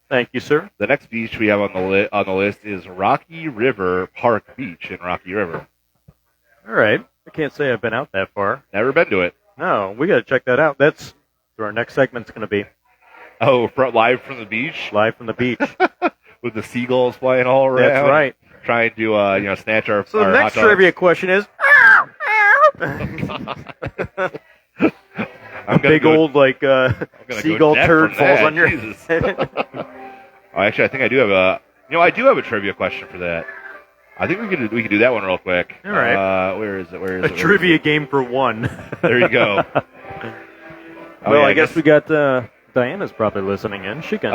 Thank you, sir.
The next beach we have on the list is Rocky River Park Beach in Rocky River.
All right. I can't say I've been out that far.
Never been to it.
No, we got to check that out. That's where our next segment's going to be.
Oh, live from the beach?
Live from the beach.
With the seagulls flying all around.
That's right.
Trying to snatch our
So the next
hot dogs.
trivia question is... A big old seagull turd falls on your head.
Oh, actually, I think I do have a trivia question for that. I think we could do that one real quick.
All right.
Where is it?
A trivia game for one.
There you go.
I guess we got Diana's probably listening in. She can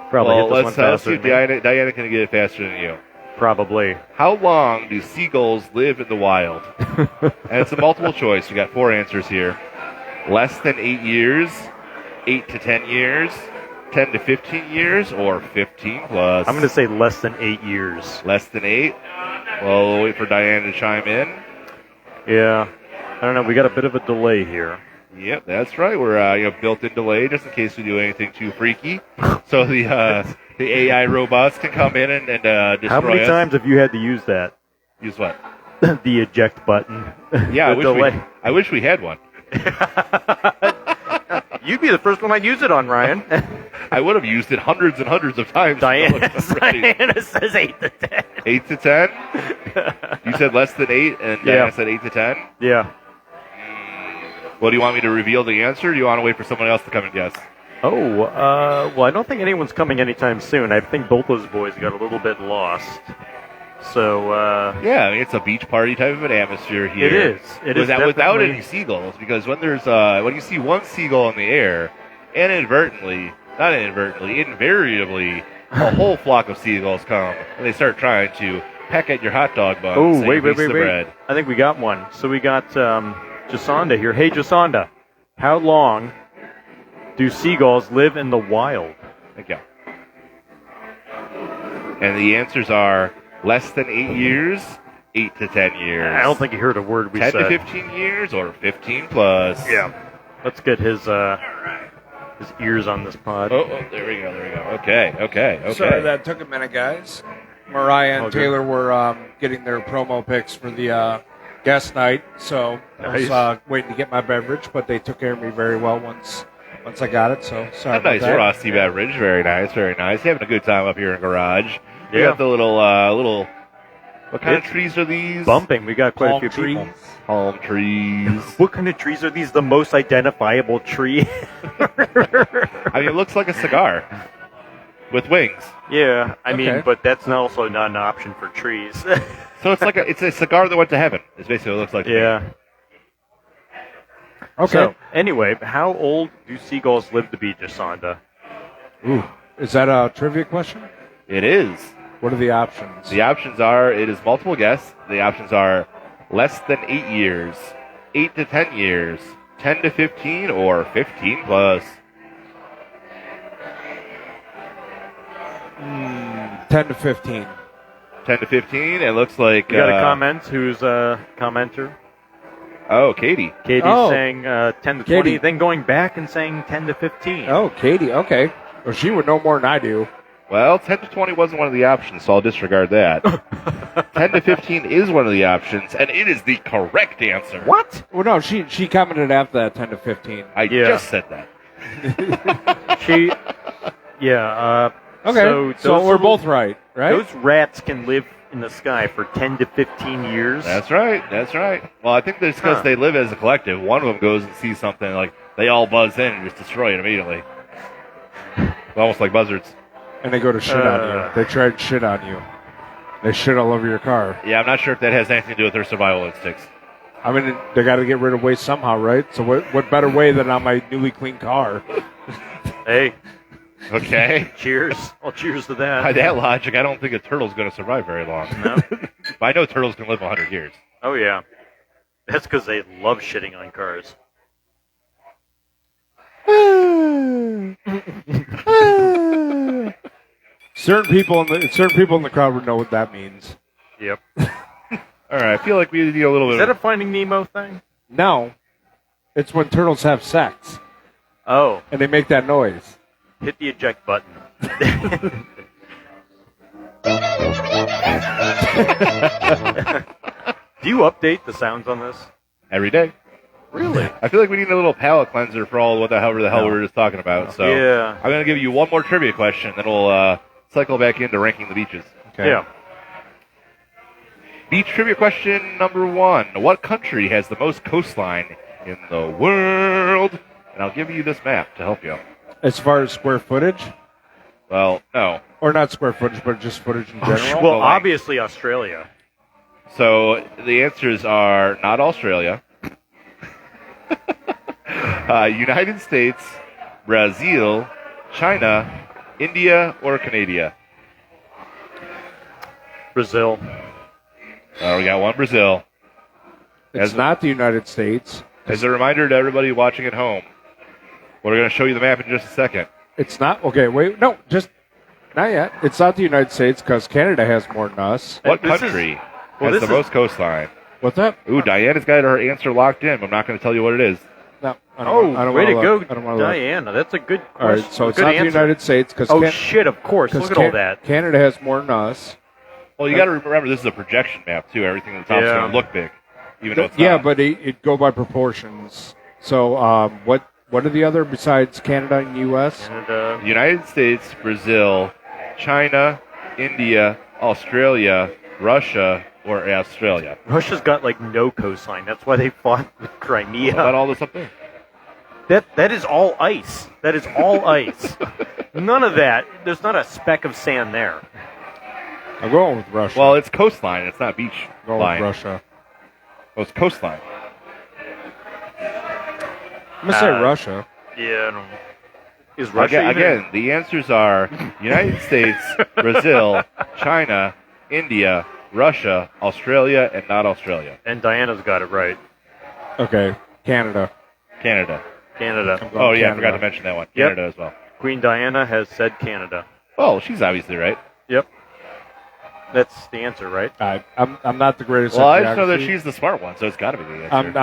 probably hit this one
let's see
faster
if
than me.
Diana can get it faster than you.
Probably.
How long do seagulls live in the wild? And it's a multiple choice. We got 4 answers here. Less than 8 years, 8 to 10 years, 10 to 15 years, or 15 plus.
I'm going to say less than 8 years.
Less than 8? Well, we'll wait for Diana to chime in.
Yeah. I don't know. We got a bit of a delay here.
Yep, that's right. We're built-in delay just in case we do anything too freaky. So the AI robots can come in and destroy us.
How many times have you had to use that?
Use what?
The eject button.
Yeah, I wish we had one.
You'd be the first one I'd use it on, Ryan.
I would have used it hundreds and hundreds of times.
Diana says 8 to 10.
8 to 10? You said less than 8, and Diana said 8 to 10?
Yeah.
Well, do you want me to reveal the answer, or do you want to wait for someone else to come and guess?
Oh, well, I don't think anyone's coming anytime soon. I think both those boys got a little bit lost. So,
yeah, I mean, it's a beach party type of an atmosphere here.
It is. It is
without any seagulls, because when you see one seagull in the air, invariably, a whole flock of seagulls come, and they start trying to peck at your hot dog bun.
Oh, wait. I think we got one. So we got Jsonda here. Hey, Jsonda, how long do seagulls live in the wild?
Thank you. And the answers are less than 8 years, 8 to 10 years.
I don't think he heard a word we
10
said.
10 to 15 years or 15 plus.
Yeah. Let's get his ears on this pod.
Oh, there we go. Okay.
Sorry, that took a minute, guys. Mariah and Taylor were getting their promo picks for the guest night, so I was waiting to get my beverage, but they took care of me very well once I got it, so sorry about
nice
that.
frosty beverage. Very nice. Having a good time up here in the garage. We got the little what kind of trees are these?
Bumping. We got quite
Palm
a few people.
Palm trees.
What kind of trees are these? The most identifiable tree?
I mean, it looks like a cigar with wings.
Yeah, I mean, but that's also not an option for trees.
So it's like it's a cigar that went to heaven. It's basically what it looks like.
Yeah.
Okay.
So, anyway, how old do seagulls live to be, Jsonda?
Ooh, is that a trivia question?
It is.
What are the options?
The options are, it is multiple guess. The options are less than 8 years, 8 to 10 years, 10 to 15, or 15 plus.
10 to 15.
10 to 15. It looks like...
We got a comment. Who's a commenter?
Oh, Katie.
Katie's saying 10 to 20,
Katie.
then going back and saying 10 to 15.
Oh, Katie. Okay. Well, she would know more than I do.
Well, 10 to 20 wasn't one of the options, so I'll disregard that. 10 to 15 is one of the options, and it is the correct answer.
What?
Well, no, she commented after that 10 to 15.
I just said that.
Okay, so we're both right?
Those rats can live in the sky for 10 to 15 years.
That's right. Well, I think that's because they live as a collective. One of them goes and sees something, like, they all buzz in and just destroy it immediately. Almost like buzzards.
And they go to shit on you. They try to shit on you. They shit all over your car.
Yeah, I'm not sure if that has anything to do with their survival instincts.
I mean, they got to get rid of waste somehow, right? So what better way than on my newly clean car?
Hey.
Okay.
Cheers. Well, cheers to that.
By that logic, I don't think a turtle's going to survive very long.
No.
But I know turtles can live 100 years.
Oh, yeah. That's because they love shitting on cars.
Certain people in the crowd would know what that means.
Yep.
All right, I feel like we need a little bit.
Is that a Finding Nemo thing?
No, it's when turtles have sex.
Oh.
And they make that noise.
Hit the eject button. Do you update the sounds on this?
Every day.
Really?
I feel like we need a little palate cleanser for all whatever the hell we were just talking about. So
yeah.
I'm going to give you one more trivia question, then we'll cycle back into ranking the beaches.
Okay.
Yeah.
Beach trivia question number 1. What country has the most coastline in the world? And I'll give you this map to help you.
As far as square footage?
Well, no.
Or not square footage, but just footage in general?
Well, obviously Australia.
So the answers are not Australia, United States, Brazil, China, India, or Canada.
Brazil.
We got one Brazil.
It's not the United States.
As a reminder to everybody watching at home, we're going to show you the map in just a second.
It's not. Okay, wait. No, just not yet. It's not the United States because Canada has more than us.
What country has the most coastline?
What's that?
Ooh, Diana's got her answer locked in. I'm not going to tell you what it is.
No.
Way to go, Diana. That's a good question.
All right, so it's
good
not
answer.
the United States because
shit, of course. Look at all that.
Canada has more than us.
Well, you got to remember this is a projection map too. Everything at the top is going to look big, even though it's
yeah,
not.
but it go by proportions. So what are the other besides Canada and U.S.?
The United States, Brazil, China, India, Australia, Russia, or Australia.
Russia's got like no coastline. That's why they fought with Crimea.
Got all this up there.
That is all ice. That is all ice. None of that. There's not a speck of sand there.
I'm going with Russia.
Well, it's coastline. It's not beach
I'm going
line.
with Russia.
Oh, it's coastline.
I'm gonna say Russia.
Yeah, I don't know. Is Russia
again? The answers are United States, Brazil, China, India, Russia, Australia, and not Australia.
And Diana's got it right.
Okay, Canada.
Canada.
Oh,
yeah, I forgot to mention that one. Canada as well.
Queen Diana has said Canada.
Oh, she's obviously right.
Yep. That's the answer, right?
I'm not the greatest.
Well,
at
I just know that
geography.
she's the smart one, so it's got to be the answer.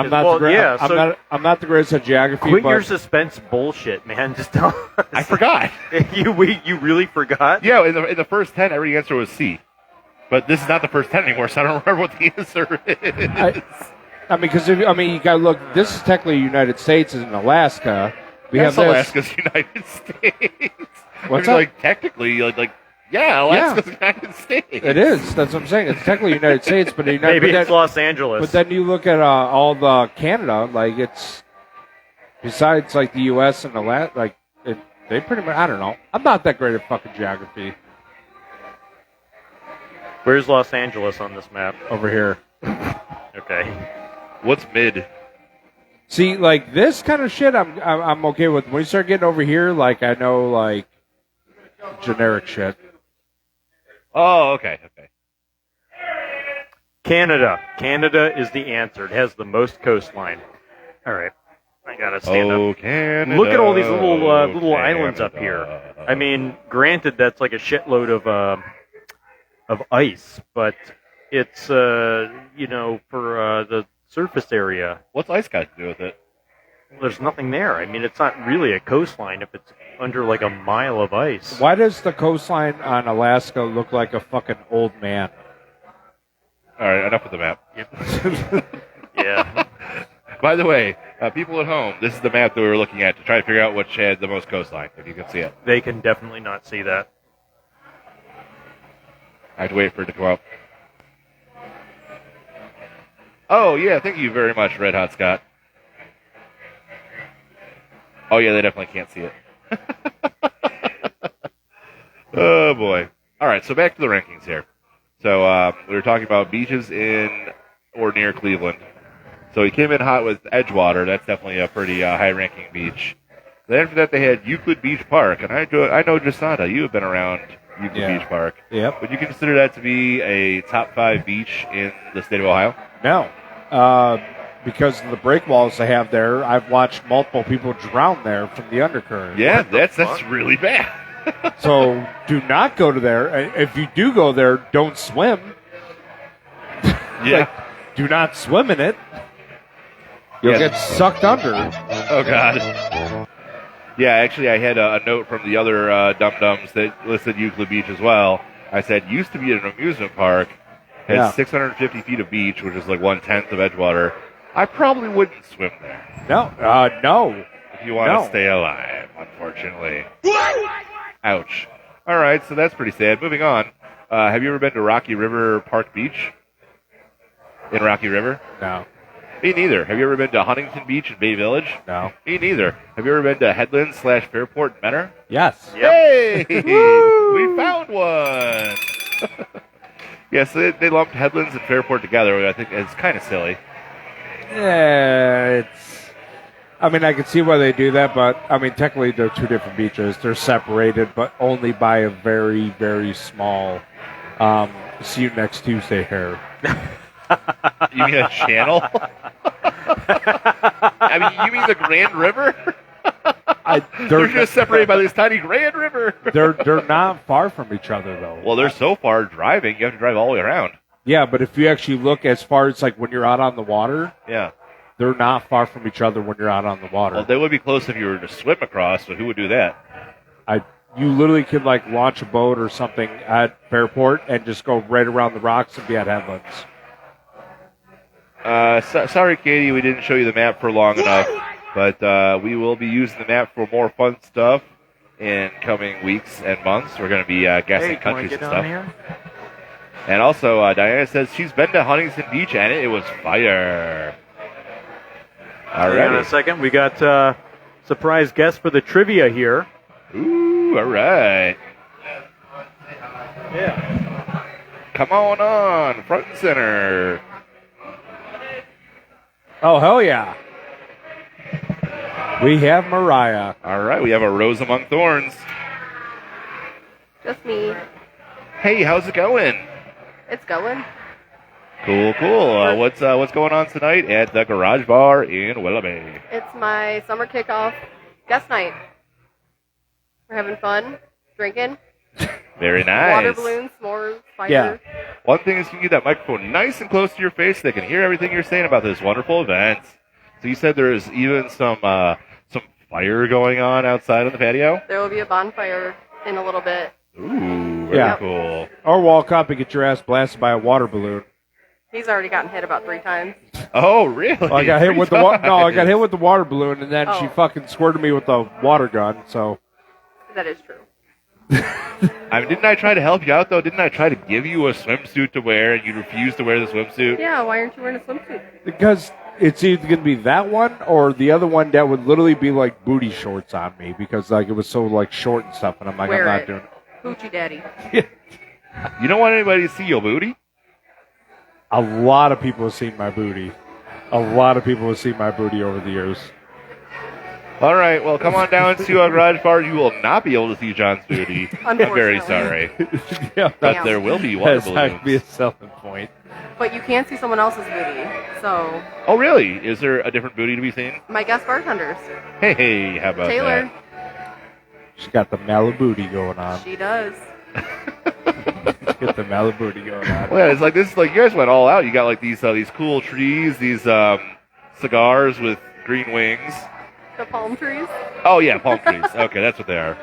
I'm not the greatest at geography.
Quit
but
your suspense bullshit, man. Just tell us.
I forgot.
You really forgot?
Yeah, in the first 10, every answer was C. But this is not the first 10 anymore, so I don't remember what the answer is.
Because you got to look. This is technically United States, is in Alaska.
Alaska's United States.
What's
that?
that?
Like technically, Alaska's United States.
It is. That's what I'm saying. It's technically United States, but
maybe it's Los Angeles.
But then you look at all the Canada, like it's besides like the U.S. and Alaska, they pretty much. I don't know. I'm not that great at fucking geography.
Where's Los Angeles on this map?
Over here.
Okay.
What's mid?
See, like this kind of shit, I'm okay with. When you start getting over here, like I know, like generic shit.
Oh, okay.
Canada. Canada is the answer. It has the most coastline. All right. I gotta stand up.
Canada.
Look at all these little islands up here. I mean, granted, that's like a shitload of ice, but it's for the surface area.
What's ice got to do with it?
there's nothing there. I mean, it's not really a coastline if it's under like a mile of ice.
Why does the coastline on Alaska look like a fucking old man?
All right, enough with the map.
Yeah.
By the way, people at home, this is the map that we were looking at to try to figure out which had the most coastline, if you can see it.
They can definitely not see that.
I have to wait for it to come up. Oh, yeah, thank you very much, Red Hot Scott. Oh, yeah, they definitely can't see it. Oh, boy. All right, so back to the rankings here. So we were talking about beaches in or near Cleveland. So he came in hot with Edgewater. That's definitely a pretty high-ranking beach. Then after that, they had Euclid Beach Park. And I know, Jsonda, you have been around Euclid Beach Park.
Yep.
Would you consider that to be a top 5 beach in the state of Ohio?
No. Because of the breakwalls they have there, I've watched multiple people drown there from the undercurrent.
Yeah, that's really bad.
So do not go to there. If you do go there, don't swim.
Yeah.
Do not swim in it. You'll get sucked under.
Oh, God. Yeah, actually, I had a note from the other dum-dums that listed Euclid Beach as well. I said, used to be an amusement park, has 650 feet of beach, which is like 1/10 of Edgewater. I probably wouldn't swim there.
No.
If you want to stay alive, unfortunately. Ouch. All right, so that's pretty sad. Moving on. Have you ever been to Rocky River Park Beach? In Rocky River?
No.
Me neither. Have you ever been to Huntington Beach in Bay Village?
No.
Me neither. Have you ever been to Headlands / Fairport in Mentor?
Yes.
Yep.
Hey! We found one! Yes, they lumped Headlands and Fairport together, which I think is kind of silly.
Yeah, I mean, I can see why they do that, but, I mean, technically they're two different beaches. They're separated, but only by a very, very small see you next Tuesday hair.
You mean a channel? I mean, you mean the Grand River? They're just separated by this tiny Grand River.
They're not far from each other, though.
Well, they're so far driving, you have to drive all the way around.
Yeah, but if you actually look as far as, like, when you're out on the water,
Yeah.
they're not far from each other when you're out on the water.
Well, they would be close if you were to swim across, but who would do that?
You literally could, like, launch a boat or something at Fairport and just go right around the rocks and be at Headlands.
Sorry, Katie, we didn't show you the map for long enough, but we will be using the map for more fun stuff in coming weeks and months. We're going to be guessing countries and stuff. And also, Diana says she's been to Huntington Beach and it was fire. All
Hang on
right.
a second. We got surprise guest for the trivia here.
Ooh, all right.
Yeah.
Come on, front and center.
Oh, hell yeah. We have Mariah.
All right, we have a rose among thorns.
Just me.
Hey, how's it going?
It's going.
Cool. What's going on tonight at the Garage Bar in Willoughby?
It's my summer kickoff guest night. We're having fun, drinking,
Very nice.
water balloons, s'mores, fire.
Yeah.
One thing is you can get that microphone nice and close to your face. They can hear everything you're saying about this wonderful event. So you said there is even some fire going on outside on the patio?
There will be a bonfire in a little bit.
Ooh, very cool.
Or walk up and get your ass blasted by a water balloon.
He's already gotten hit about 3 times.
Oh, really?
Well, I got hit with I got hit with the water balloon, and then she
Oh.
fucking squirted me with the water gun. So
That is true.
I mean, didn't I try to help you out, though? Didn't I try to give you a swimsuit to wear, and you refused to wear the swimsuit?
Yeah, why aren't you wearing a swimsuit?
because it's either going to be that one or the other one that would literally be like booty shorts on me because like it was so like short and stuff, and I'm like,
Wear
I'm not
it.
doing
Hoochie daddy.
it.
You don't want anybody to see your booty?
A lot of people have seen my booty. A lot of people have seen my booty over the years.
All right, well, come on down to a Garage Bar. You will not be able to see John's booty. I'm very sorry.
Yeah,
But
Damn.
there will be water
that's actually a
balloons.
selling point.
But you can't see someone else's booty. So,
Oh, really? Is there a different booty to be seen?
my guest bartenders.
Hey, how about
Taylor,
that?
She's got the Malibooty going on.
she does.
Get the Malibooty going on.
Well, it's like this. Is like you guys went all out. You got like these cool trees, these cigars with green wings.
The palm trees.
Oh yeah, palm trees. Okay, that's what they are.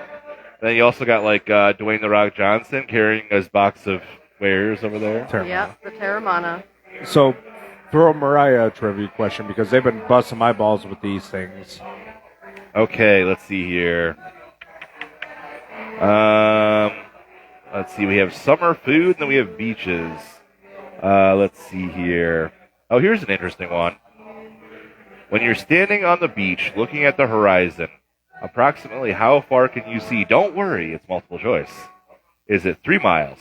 Then you also got like Dwayne the Rock Johnson carrying his box of wares over there.
Yep, the Terramana.
So, throw Mariah a trivia question because they've been busting my balls with these things.
Okay, let's see here. Let's see. We have summer food, and then we have beaches. Let's see here. Oh, here's an interesting one. When you're standing on the beach looking at the horizon, approximately how far can you see? Don't worry, it's multiple choice. Is it 3 miles,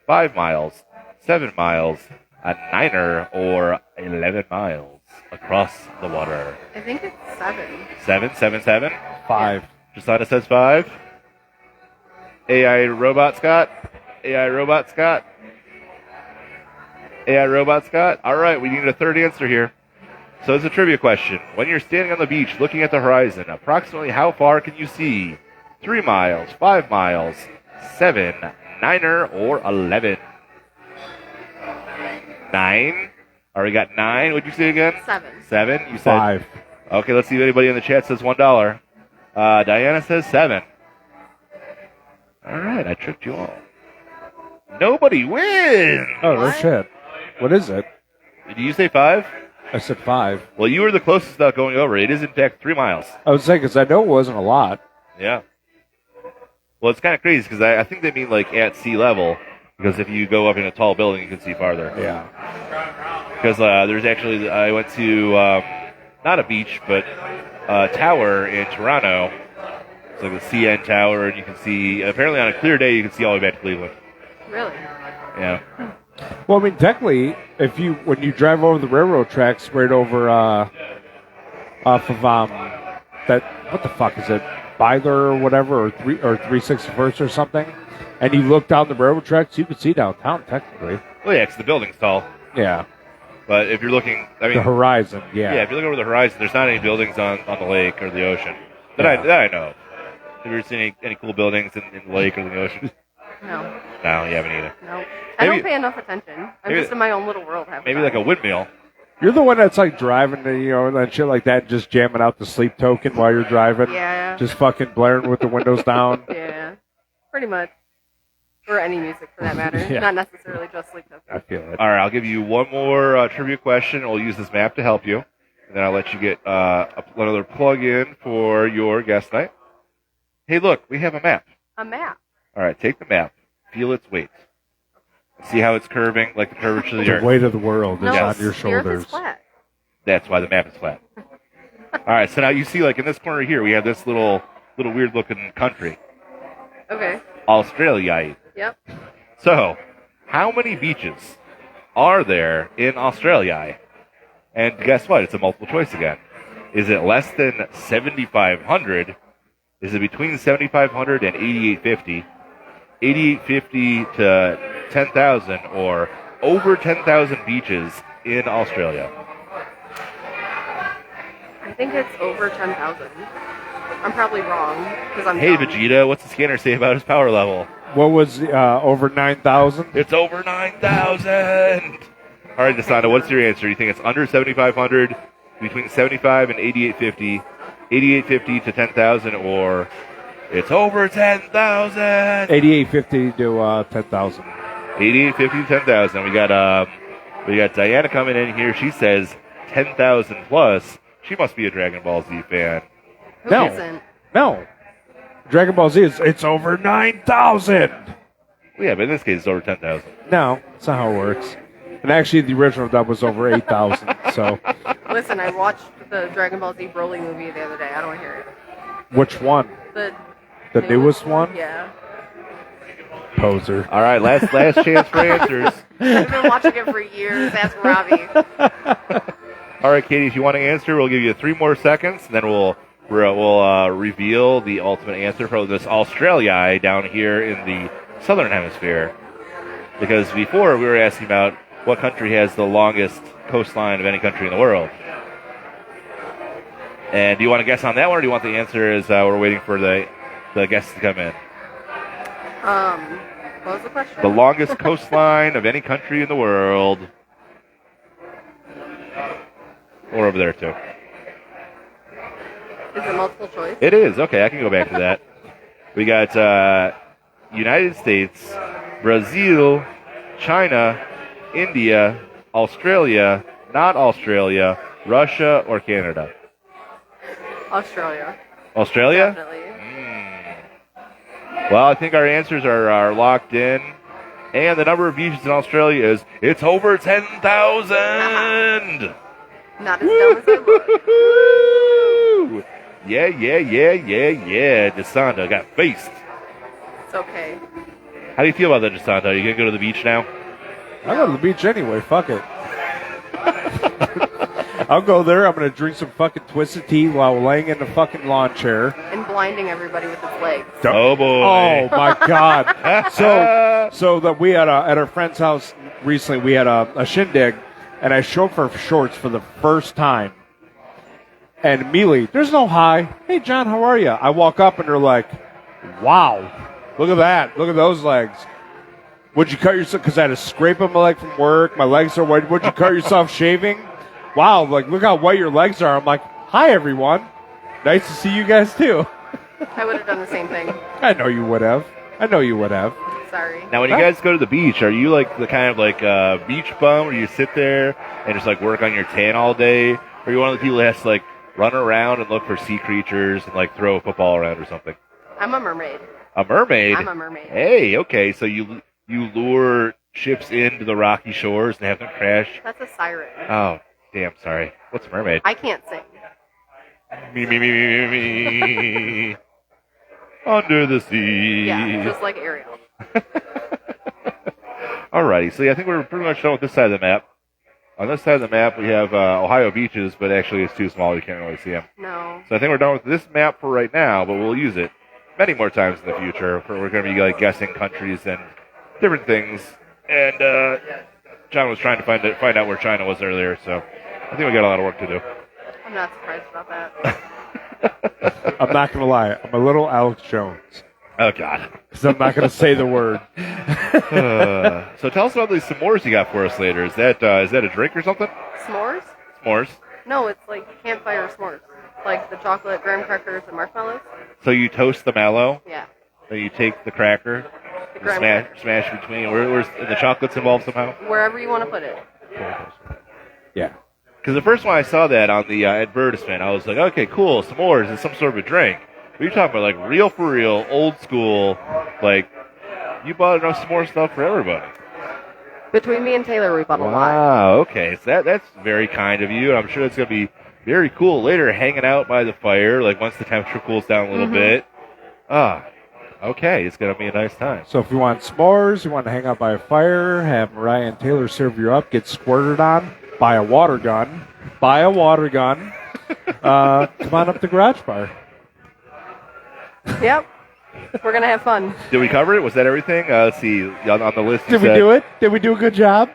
5 miles, 7 miles, a 9er, or 11 miles across the water?
I think it's 7.
7, 7, 7?
5.
Jusana says 5. AI Robot Scott? AI Robot Scott? AI Robot Scott? All right, we need a third answer here. So it's a trivia question. When you're standing on the beach looking at the horizon, approximately how far can you see? 3 miles, 5 miles, 7, 9er, or 11? 9? All right, we got 9. What'd you say again?
7.
7? You said
5.
Okay, let's see if anybody in the chat says $1. Diana says 7. All right, I tricked you all. Nobody wins.
Oh, no
What?
shit. What is it?
Did you say 5?
I said 5.
Well, you were the closest without going over. It is, in fact, 3 miles.
I was saying because I know it wasn't a lot.
Yeah. Well, it's kind of crazy because I think they mean like at sea level. Because if you go up in a tall building, you can see farther.
Yeah.
Because there's actually, I went to not a beach, but a tower in Toronto. It's like the CN Tower, and you can see. Apparently, on a clear day, you can see all the way back to Cleveland.
Really?
Yeah.
Well, I mean, technically, when you drive over the railroad tracks right over off of that what the fuck is it, Byler or whatever, or 361st or something, and you look down the railroad tracks, you can see downtown technically.
Well, yeah, 'cause the building's tall.
Yeah.
But if you're looking, I mean,
The horizon. Yeah.
if you look over the horizon, there's not any buildings on the lake or the ocean that I know of. Have you ever seen any cool buildings in the lake or the ocean?
No.
No, you haven't either.
No. I
Maybe-
don't pay enough attention. I'm
maybe-
just in my own little world half the
Maybe like a
time.
windmill.
You're the one that's like driving, and shit like that, just jamming out the sleep token while you're driving.
Yeah.
Just fucking blaring with the windows down.
Yeah. Pretty much. Or any music for that matter.
Yeah.
Not necessarily just sleep
I
token.
feel it.
All right, I'll give you one more trivia question. We'll use this map to help you. And then I'll let you get another plug-in for your guest night. Hey, look, we have a map.
A map.
All right, take the map. Feel its weight. See how it's curving, like the curvature of the
The
earth.
weight of the world is
No,
on your
the earth is
shoulders.
flat.
That's why the map is flat. All right, so now you see, like in this corner here, we have this little weird-looking country,
Okay.
Australia.
Yep.
So, how many beaches are there in Australia? And guess what? It's a multiple choice again. Is it less than 7,500? Is it between 7,500 and 8,850? 8,850 to 10,000, or over 10,000 beaches in Australia?
I think it's over 10,000. I'm probably wrong because I'm
Hey,
dumb.
Vegeta, what's the scanner say about his power level?
What was over 9,000?
It's over 9,000! All right, Desanda, what's your answer? You think it's under 7,500, between 75 and 8,850, 8,850 to 10,000, or it's over 10,000?
8,850 to 10,000.
8,850 to 10,000. We got Diana coming in here. She says 10,000 plus. She must be a Dragon Ball Z fan.
Who
No.
isn't?
No. Dragon Ball Z it's over 9,000.
Well, yeah, but in this case, it's over 10,000.
No, that's not how it works. And actually, the original dub was over 8,000. So,
Listen, I watched the Dragon Ball Z Broly movie the other day. I don't want to hear it.
which one?
The
newest one?
Yeah.
Poser.
All right, last chance for answers.
I've been watching it for years. Ask Robbie.
All right, Katie, if you want to answer, we'll give you 3 more seconds, and then we'll reveal the ultimate answer for this Australia down here in the southern hemisphere. Because before we were asking about what country has the longest coastline of any country in the world. And do you want to guess on that one, or do you want the answer as we're waiting for the guests to come in?
What was the question?
The longest coastline of any country in the world. Or over there, too.
Is it multiple choice?
It is. Okay, I can go back to that. We got United States, Brazil, China, India, Australia, not Australia, Russia, or Canada?
Australia.
Australia?
Definitely.
Well, I think our answers are locked in. And the number of beaches in Australia it's over 10,000.
Not as dumb as I look.
Woo! Yeah. Jsonda got faced.
It's okay.
How do you feel about that, Jsonda? Are you going to go to the beach now?
I go to the beach anyway. Fuck it. I'll go there. I'm going to drink some fucking twisted tea while laying in the fucking lawn chair.
And blinding everybody with its legs.
Oh, boy.
Oh, my God. So that we had at our friend's house recently, we had a shindig, and I showed for shorts for the first time. And immediately, there's no hi. Hey, John, how are you? I walk up, and they're like, wow, look at that. Look at those legs. Would you cut yourself? Because I had a scrape on my leg from work. My legs are white. Would you cut yourself shaving? Wow, like, look how white your legs are. I'm like, hi, everyone. Nice to see you guys, too.
I would have done the same thing.
I know you would have.
Sorry.
Now, when you guys go to the beach, are you like the kind of like beach bum where you sit there and just like work on your tan all day? Or are you one of the people that has to like run around and look for sea creatures and like throw a football around or something?
I'm a mermaid.
A mermaid?
I'm a mermaid.
Hey, okay. So you lure ships into the rocky shores and have them crash?
That's a siren.
Oh, damn, sorry. What's a mermaid?
I can't sing.
Me. Under the sea.
Yeah, just like Ariel.
Alrighty, so yeah, I think we're pretty much done with this side of the map. On this side of the map, we have Ohio beaches, but actually it's too small, you can't really see them.
No.
So I think we're done with this map for right now, but we'll use it many more times in the future. We're going to be like guessing countries and different things. And John was trying to find out where China was earlier, so I think we got a lot of work to do.
I'm not surprised about that.
I'm not going to lie. I'm a little Alex Jones.
Oh, God.
Because I'm not going to say the word.
So tell us about these s'mores you got for us later. Is that a drink or something?
S'mores?
S'mores.
No, it's like campfire s'mores. Like the chocolate, graham crackers, and marshmallows.
So you toast the mallow,
Yeah.
then you take the cracker,
The
and
graham cracker.
smash between. Where's and the chocolate's involved somehow?
Wherever you want to put it.
Yeah.
Because the first one I saw that on the advertisement, I was like, okay, cool, s'mores is some sort of a drink. But you're talking about like real for real, old school, like you bought enough s'more stuff for everybody.
Between me and Taylor, we bought a lot.
Wow, okay, so that's very kind of you. I'm sure it's going to be very cool later, hanging out by the fire, like once the temperature cools down a little bit. Okay, it's going to be a nice time.
So if you want s'mores, you want to hang out by a fire, have Mariah and Taylor serve you up, get squirted on, buy a water gun. Come on up to Garage Bar.
Yep. We're going to have fun.
Did we cover it? Was that everything? Let's see. On the list,
Did we do it? Did we do a good job?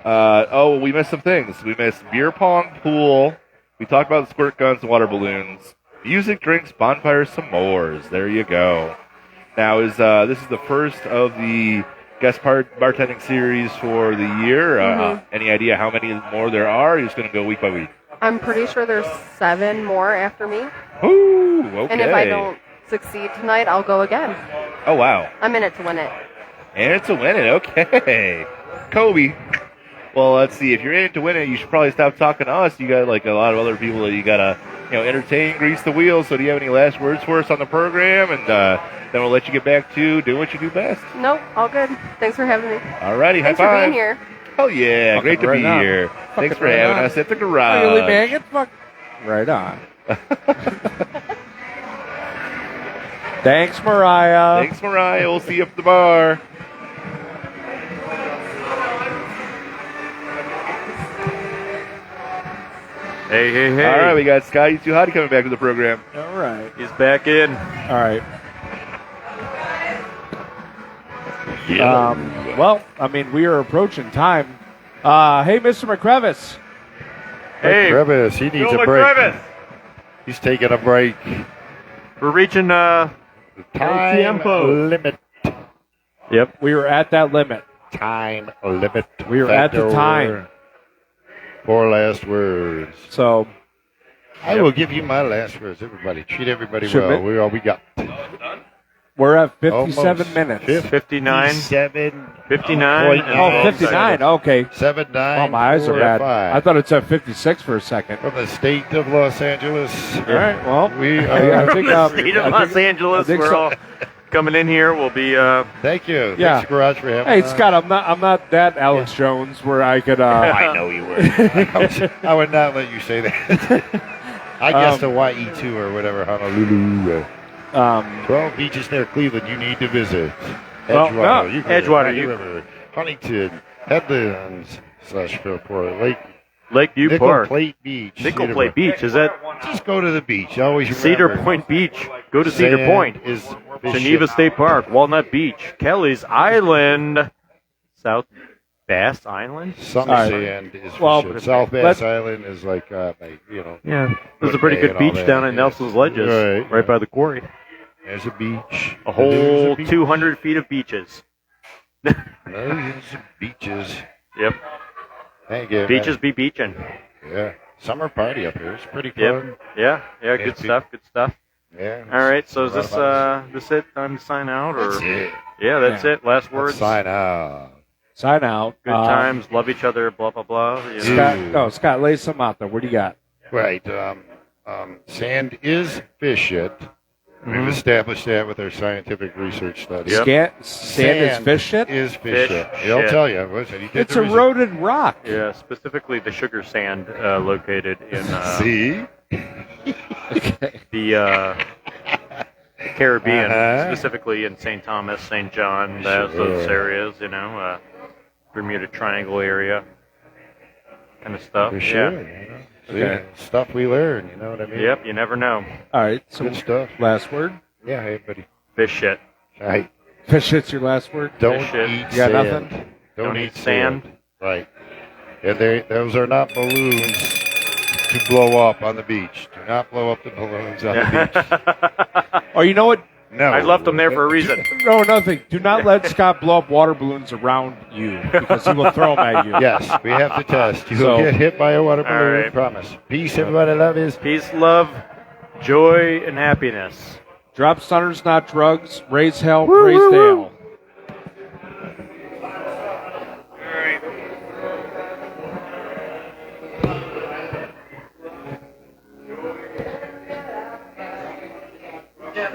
We missed some things. We missed beer pong, pool. We talked about the squirt guns and water balloons. Music, drinks, bonfires, s'mores. There you go. Now, this is the first of the guest bartending series for the year. Any idea how many more there are? You're just going to go week by week?
I'm pretty sure there's 7 more after me.
Ooh, okay.
And if I don't succeed tonight, I'll go again.
Oh, wow.
I'm in it to win it.
And it's a win it. Okay. Kobe. Well, let's see. If you're in it to win it, you should probably stop talking to us. You got like a lot of other people that you got to entertain, grease the wheels. So do you have any last words for us on the program? And then we'll let you get back to doing what you do best.
Nope, all good. Thanks for having me.
All righty.
Thanks
high
for
five.
being here.
Oh, yeah. Great to be here. Thanks for having us at the garage.
Really, man? Get the fuck right on. Thanks, Mariah.
Thanks, Mariah. We'll see you up at the bar.
Hey.
All right, we got Scotty Too Hotty coming back to the program.
All right.
He's back in.
All right. Well, I mean, we are approaching time. Hey, Mr. McCrevis.
Hey,
Crevice, he needs
Bill
a break.
McCrevis.
He's taking a break.
We're reaching
Time
tiempo.
limit.
Yep.
We were at that limit.
Time limit.
We were at the time.
4 last words.
So,
I will give you my last words. Everybody, treat everybody
Should
well.
be-
We're all we got.
We're at 57
Almost
minutes.
59.
59.
Oh, 59. Okay.
7-9.
Oh, my eyes are bad.
4-5.
I thought it said 56 for a second.
From the state of Los Angeles.
All right. Well,
We
I think
State of Los Angeles.
I think
We're
so.
all coming in here. We'll be.
Thank you.
Yeah.
Thanks, Garage, for having
Hey,
us.
Scott, I'm not that Alex Jones where I could.
I know you were.
I would not let you say that. I guess the YE2 or whatever, Honolulu. 12 beaches near Cleveland you need to visit.
Well,
Edgewater,
no,
Euclid,
Edgewater,
Rocky
Euclid.
River, Huntington, Headlands /Fairport,
Lakeview
Nickel
Park.
Plate Beach.
Nickel
Cedar
Plate
Point.
Beach. Is that
Just go to the beach. Always remember.
Cedar Point Beach? Go to Cedar
Sand
Point.
is
Geneva State Park. Walnut Beach. Kelly's Island. South Bass Island.
Some
All right.
sand is
Well,
well, South Bass
let's-
Island is like,
Yeah. There's a pretty
Bay
good
and all
beach
that.
down in Nelson's Ledges.
Right.
By the quarry.
there's a beach.
A whole
There's a beach.
200 feet of beaches.
Millions of beaches.
Yep.
Thank you.
Beaches be beaching.
Yeah. Summer party up here. It's pretty fun.
Yep. Yeah. Yeah. Good
Yeah,
stuff. Good stuff.
Yeah.
All right. So is
A lot
this
of
this it? Time to sign out, or
That's it.
yeah, that's
Yeah.
it. Last
Let's
words.
sign out.
Sign out.
Good times. Love each other. Blah blah blah. You know.
Scott, no, Scott, lay some out there. What do you got?
Right. Sand is fish shit.
Mm-hmm.
We've established that with our scientific research studies.
Yep.
Sand is fish shit?
Is fish
Fish
shit. He'll
shit.
tell you. Listen, he did
It's
the research.
eroded rock.
Yeah, specifically the sugar sand located in
See?
the Caribbean,
Uh-huh.
specifically in St. Thomas, St. John, those
Sure.
areas, Bermuda Triangle area kind of stuff.
For sure.
Yeah.
You know? See,
Okay.
stuff we learn, you know what I mean?
Yep, you never know.
All right. So
Good stuff.
last word.
Yeah, hey, buddy.
Fish shit.
Right.
Fish shit's your last word.
Don't
Fish shit.
eat
You got
sand.
nothing?
Don't eat sand.
Right. And those are not balloons to blow up on the beach. Do not blow up the balloons on the beach.
Oh, you know what?
No.
I left them there for a reason.
No, nothing. Do not let Scott blow up water balloons around you because he will throw them at you.
Yes, we have to test. You
So-
will get hit by a water
All
balloon,
right.
promise. Peace, everybody. Love is.
Peace, love, joy, and happiness.
Drop stunners, not drugs. Raise hell, praise Dale.
Yeah,